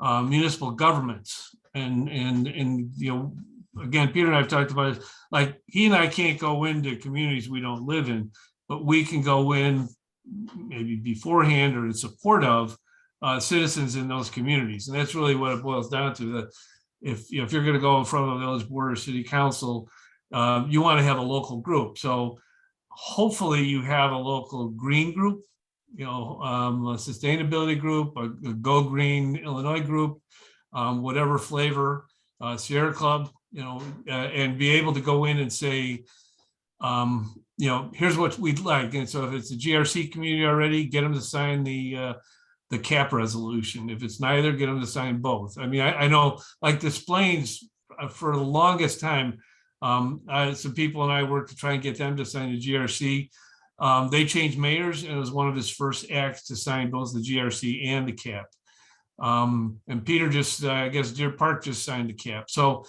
[SPEAKER 1] municipal governments. And again, Peter and I have talked about it, like he and I can't go into communities we don't live in, but we can go in maybe beforehand or in support of citizens in those communities. And that's really what it boils down to. That if you're going to go in front of a village board or city council, you want to have a local group. So hopefully you have a local green group, a sustainability group, a Go Green Illinois group, whatever flavor, Sierra Club, and be able to go in and say, here's what we'd like. And so if it's a GRC community already, get them to sign the CAP resolution. If it's neither, get them to sign both. I mean, I know, like Des Plaines, for the longest time, some people and I worked to try and get them to sign the GRC. They changed mayors, and it was one of his first acts to sign both the GRC and the CAP. And Peter just, I guess Deer Park just signed the CAP. So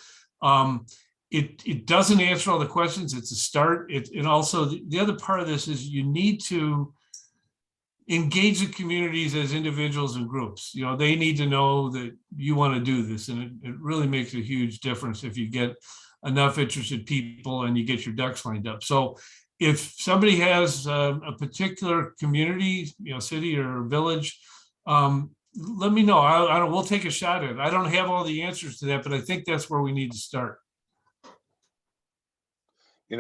[SPEAKER 1] it doesn't answer all the questions. It's a start. And also the other part of this is you need to engage the communities as individuals and groups. They need to know that you want to do this, and it really makes a huge difference if you get enough interested people and you get your ducks lined up. So if somebody has a particular community, city or village, let me know. We'll take a shot at it. I don't have all the answers to that, but I think that's where we need to start.
[SPEAKER 2] I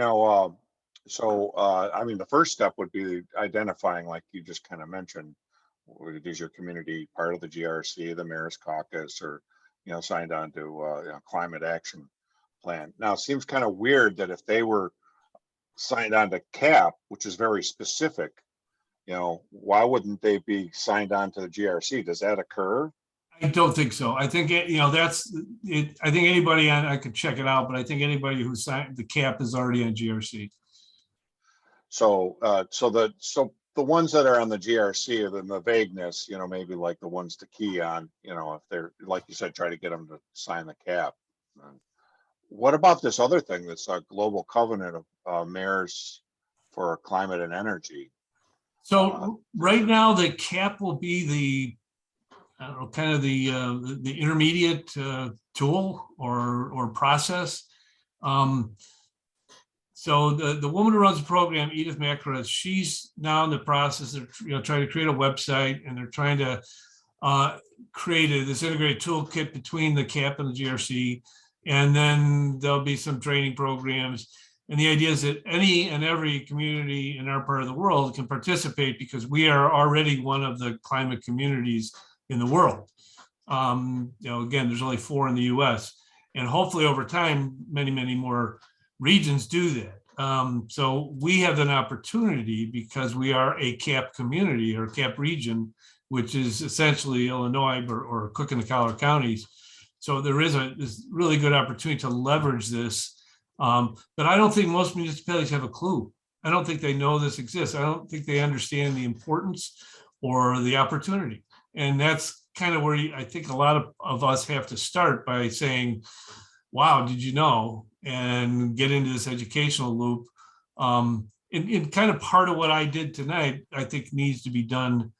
[SPEAKER 2] mean, the first step would be identifying, like you just kind of mentioned, is your community part of the GRC, the Mayor's Caucus, or, signed on to climate action plan. Now, it seems kind of weird that if they were signed on to CAP, which is very specific, why wouldn't they be signed on to the GRC? Does that occur?
[SPEAKER 1] I don't think so. I think, that's it. I think anybody on, I could check it out, but I think anybody who signed the cap is already on GRC.
[SPEAKER 2] So, so the ones that are on the GRC are in the vagueness, maybe like the ones to key on, if they're, like you said, try to get them to sign the cap. What about this other thing, this global covenant of mayors for climate and energy?
[SPEAKER 1] So right now, the cap will be the, I don't know, kind of the intermediate tool or process. So the woman who runs the program, Edith Macra, she's now in the process of trying to create a website, and they're trying to create this integrated toolkit between the CAP and the GRC, and then there'll be some training programs. And the idea is that any and every community in our part of the world can participate, because we are already one of the climate communities in the world. Again, there's only 4 in the US, and hopefully over time, many, many more regions do that. So we have an opportunity, because we are a CAP community or CAP region, which is essentially Illinois or Cook and the Collier counties. So there is this really good opportunity to leverage this. But I don't think most municipalities have a clue. I don't think they know this exists. I don't think they understand the importance or the opportunity. And that's kind of where I think a lot of us have to start by saying, wow, did you know? And get into this educational loop. And kind of part of what I did tonight, I think needs to be done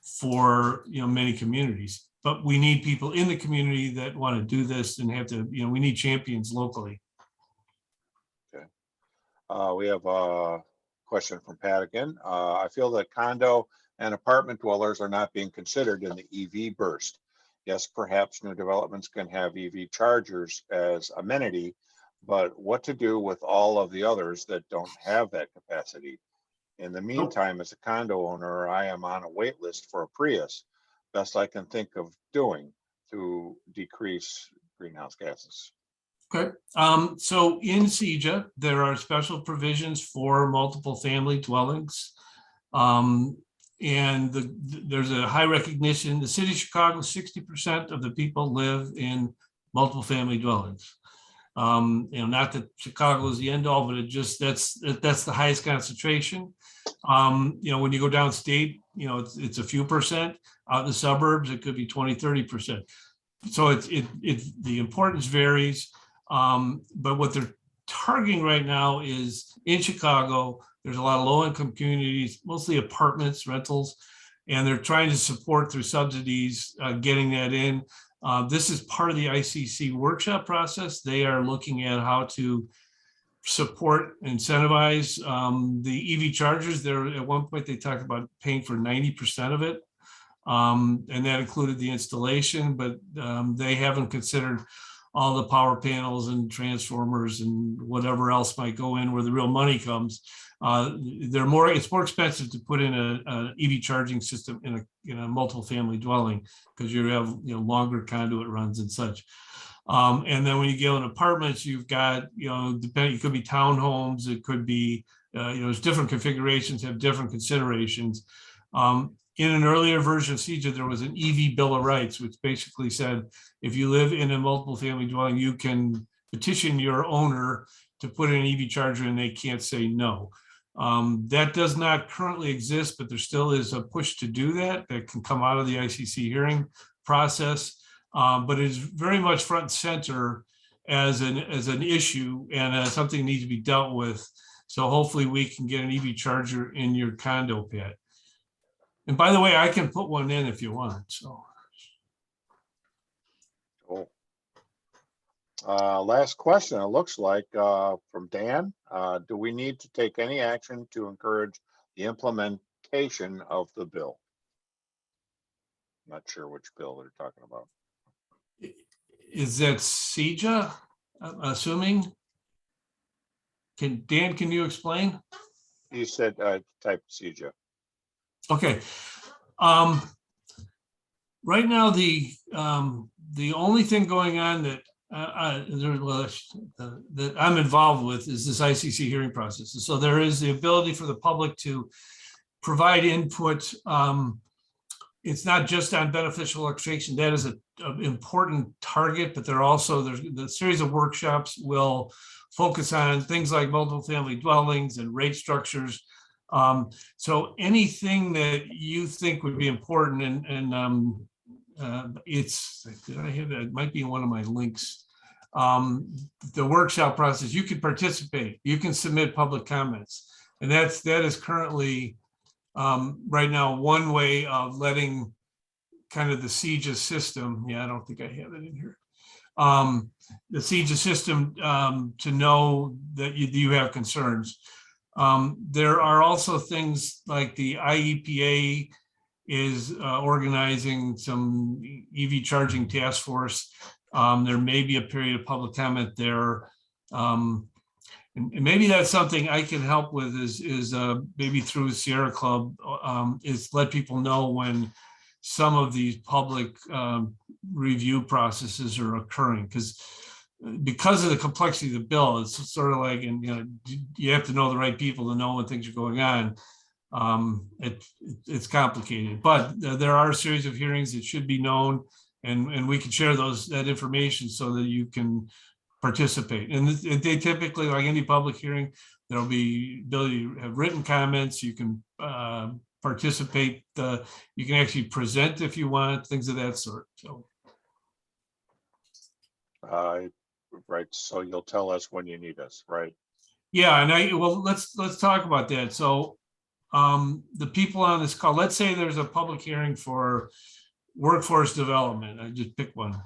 [SPEAKER 1] for many communities. But we need people in the community that want to do this and have to, we need champions locally.
[SPEAKER 2] Okay. We have a question from Pat again. I feel that condo and apartment dwellers are not being considered in the EV burst. Yes, perhaps new developments can have EV chargers as amenity, but what to do with all of the others that don't have that capacity? In the meantime, as a condo owner, I am on a wait list for a Prius. Best I can think of doing to decrease greenhouse gases.
[SPEAKER 1] Okay. So in CEJA, there are special provisions for multiple family dwellings. And there's a high recognition. The city of Chicago, 60% of the people live in multiple family dwellings. Not that Chicago is the end all, but that's the highest concentration. When you go downstate, it's a few percent. Out in the suburbs, it could be 20-30%. So the importance varies. But what they're targeting right now is in Chicago, there's a lot of low-income communities, mostly apartments, rentals, and they're trying to support through subsidies, getting that in. This is part of the ICC workshop process. They are looking at how to support, incentivize the EV chargers. There, at one point, they talked about paying for 90% of it. And that included the installation, but they haven't considered all the power panels and transformers and whatever else might go in where the real money comes. It's more expensive to put in a EV charging system in a multiple family dwelling, because you have longer conduit runs and such. And then when you get in apartments, you've got it could be townhomes, it could be there's different configurations, have different considerations. In an earlier version of CEJA, there was an EV Bill of Rights, which basically said if you live in a multiple family dwelling, you can petition your owner to put in an EV charger and they can't say no. That does not currently exist, but there still is a push to do that can come out of the ICC hearing process. But it is very much front and center as an issue and something that needs to be dealt with. So hopefully we can get an EV charger in your condo pad. And by the way, I can put one in if you want. So.
[SPEAKER 2] Cool. Last question, it looks like, from Dan. Do we need to take any action to encourage the implementation of the bill? Not sure which bill they're talking about.
[SPEAKER 1] Is that CEJA, I'm assuming? Dan, can you explain?
[SPEAKER 2] You said type CEJA.
[SPEAKER 1] Okay. Right now, the only thing going on that that I'm involved with is this ICC hearing process. And so there is the ability for the public to provide input. It's not just on beneficial electrification. That is an important target, but there's the series of workshops will focus on things like multiple family dwellings and rate structures. So anything that you think would be important, and did I have that? It might be in one of my links. The workshop process, you can participate, you can submit public comments, and that is currently right now one way of letting kind of the CEGA system. Yeah, I don't think I have it in here. The CEGA system to know that you have concerns. There are also things like the IEPA is organizing some EV charging task force. There may be a period of public comment there. And maybe that's something I can help with is maybe through Sierra Club, is let people know when some of these public review processes are occurring, because of the complexity of the bill. It's sort of like, and you have to know the right people to know when things are going on. It's complicated, but there are a series of hearings that should be known, and we can share that information so that you can participate. And they typically, like any public hearing, there'll be ability to have written comments. You can participate. You can actually present if you want, things of that sort. So,
[SPEAKER 2] right. So you'll tell us when you need us, right?
[SPEAKER 1] Yeah, and let's talk about that. So, the people on this call, let's say there's a public hearing for workforce development. I just pick one.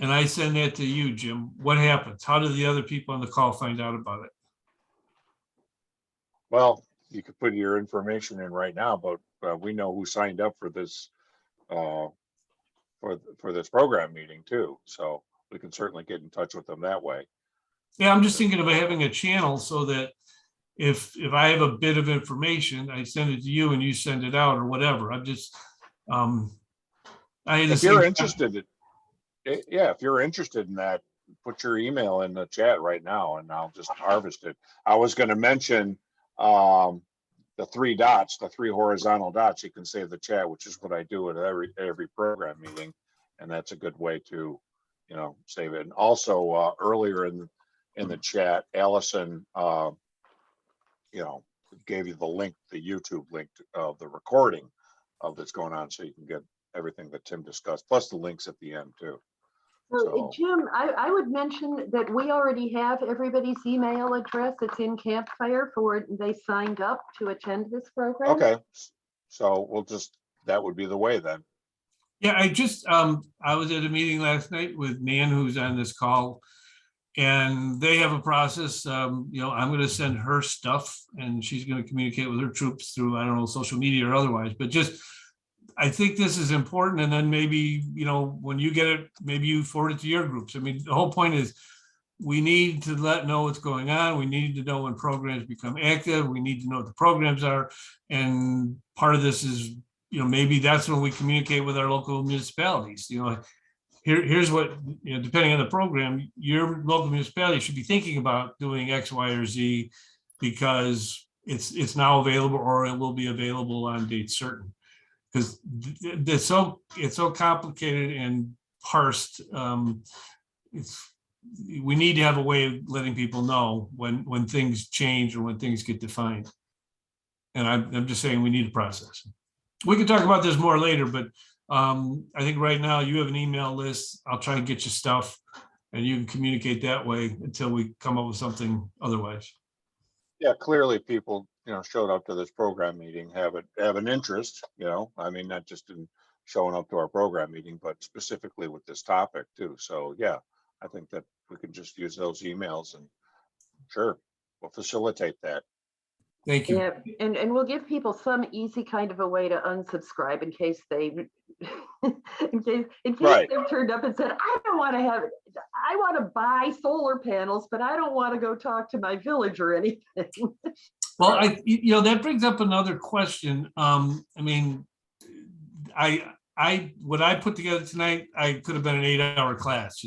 [SPEAKER 1] And I send that to you, Jim. What happens? How do the other people on the call find out about it?
[SPEAKER 2] Well, you could put your information in right now, but we know who signed up for this for this program meeting too. So we can certainly get in touch with them that way.
[SPEAKER 1] Yeah, I'm just thinking of having a channel so that if I have a bit of information, I send it to you and you send it out or whatever. I'm just
[SPEAKER 2] if you're interested, if you're interested in that, put your email in the chat right now and I'll just harvest it. I was going to mention the three dots, the three horizontal dots. You can save the chat, which is what I do at every program meeting, and that's a good way to, save it. And also earlier in the chat, Allison, gave you the link, the YouTube link of the recording of that's going on, so you can get everything that Tim discussed, plus the links at the end too.
[SPEAKER 4] So, Jim, I would mention that we already have everybody's email address. It's in Campfire for they signed up to attend this program.
[SPEAKER 2] Okay, so that would be the way then.
[SPEAKER 1] Yeah, I was at a meeting last night with Nan, who's on this call, and they have a process. I'm going to send her stuff, and she's going to communicate with her troops through, I don't know, social media or otherwise. But I think this is important. And then maybe, when you get it, maybe you forward it to your groups. I mean, the whole point is we need to know what's going on. We need to know when programs become active. We need to know what the programs are. And part of this is, maybe that's when we communicate with our local municipalities. Here's what, depending on the program, your local municipality should be thinking about doing X, Y, or Z because it's now available or it will be available on date certain. Because it's so complicated and parsed. We need to have a way of letting people know when things change or when things get defined. And I'm just saying we need a process. We can talk about this more later, but I think right now you have an email list. I'll try and get you stuff and you can communicate that way until we come up with something otherwise.
[SPEAKER 2] Yeah, clearly people, showed up to this program meeting, have an interest, I mean, not just in showing up to our program meeting, but specifically with this topic too. So yeah, I think that we can just use those emails and sure, we'll facilitate that.
[SPEAKER 1] Thank you.
[SPEAKER 4] Yeah, and we'll give people some easy kind of a way to unsubscribe in case they, in case
[SPEAKER 2] Right.
[SPEAKER 4] they've turned up and said, I want to buy solar panels, but I don't want to go talk to my village or anything.
[SPEAKER 1] Well, that brings up another question. I mean, what I put together tonight, I could have been an 8-hour class,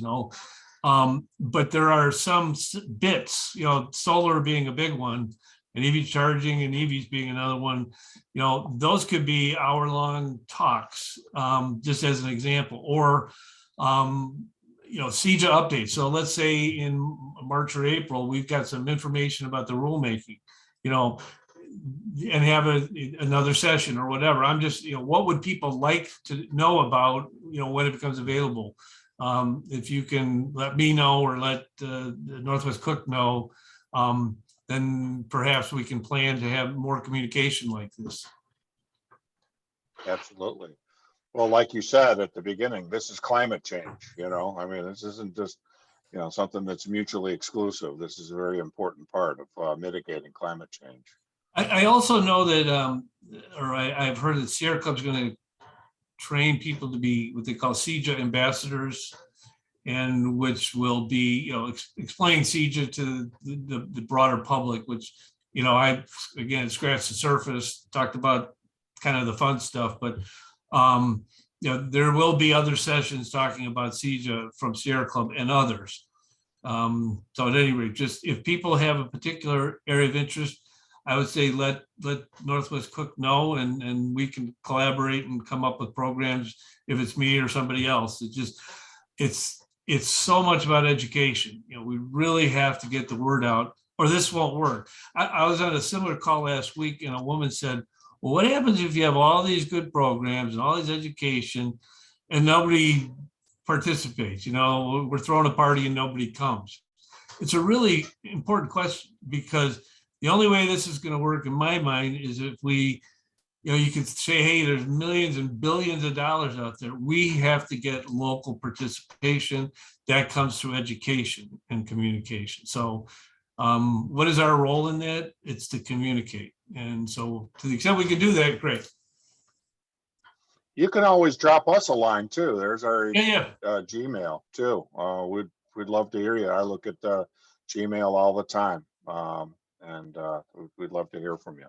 [SPEAKER 1] but there are some bits, solar being a big one, and EV charging and EVs being another one, those could be hour-long talks, just as an example, or, CEJA updates. So let's say in March or April, we've got some information about the rulemaking, and have another session or whatever. I'm just, what would people like to know about, when it becomes available? If you can let me know or let Northwest Cook know, then perhaps we can plan to have more communication like this.
[SPEAKER 2] Absolutely. Well, like you said at the beginning, this is climate change, I mean, this isn't just, something that's mutually exclusive. This is a very important part of mitigating climate change.
[SPEAKER 1] I also know that, I've heard that Sierra Club's going to train people to be what they call CEJA ambassadors, and which will be, explaining CEJA to the broader public, which, I, again, scratched the surface, talked about kind of the fun stuff, but, there will be other sessions talking about CEJA from Sierra Club and others. So at any rate, just if people have a particular area of interest, I would say let Northwest Cook know, and we can collaborate and come up with programs if it's me or somebody else. It's so much about education. We really have to get the word out, or this won't work. I was on a similar call last week, and a woman said, well, what happens if you have all these good programs and all this education and nobody participates? We're throwing a party and nobody comes. It's a really important question, because the only way this is going to work in my mind is if we, you could say, hey, there's millions and billions of dollars out there. We have to get local participation. That comes through education and communication. So what is our role in that? It's to communicate. And so to the extent we can do that, great.
[SPEAKER 2] You can always drop us a line too. There's our
[SPEAKER 1] Yeah.
[SPEAKER 2] Gmail too. We'd love to hear you. I look at the Gmail all the time. And we'd love to hear from you.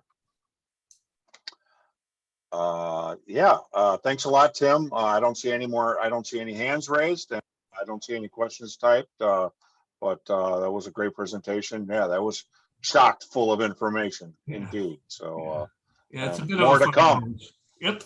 [SPEAKER 2] Thanks a lot, Tim. I don't see any hands raised, and I don't see any questions typed, but that was a great presentation. Yeah, that was chock full of information, indeed. So
[SPEAKER 1] it's a bit
[SPEAKER 2] more
[SPEAKER 1] of a
[SPEAKER 2] to come.
[SPEAKER 1] Yep.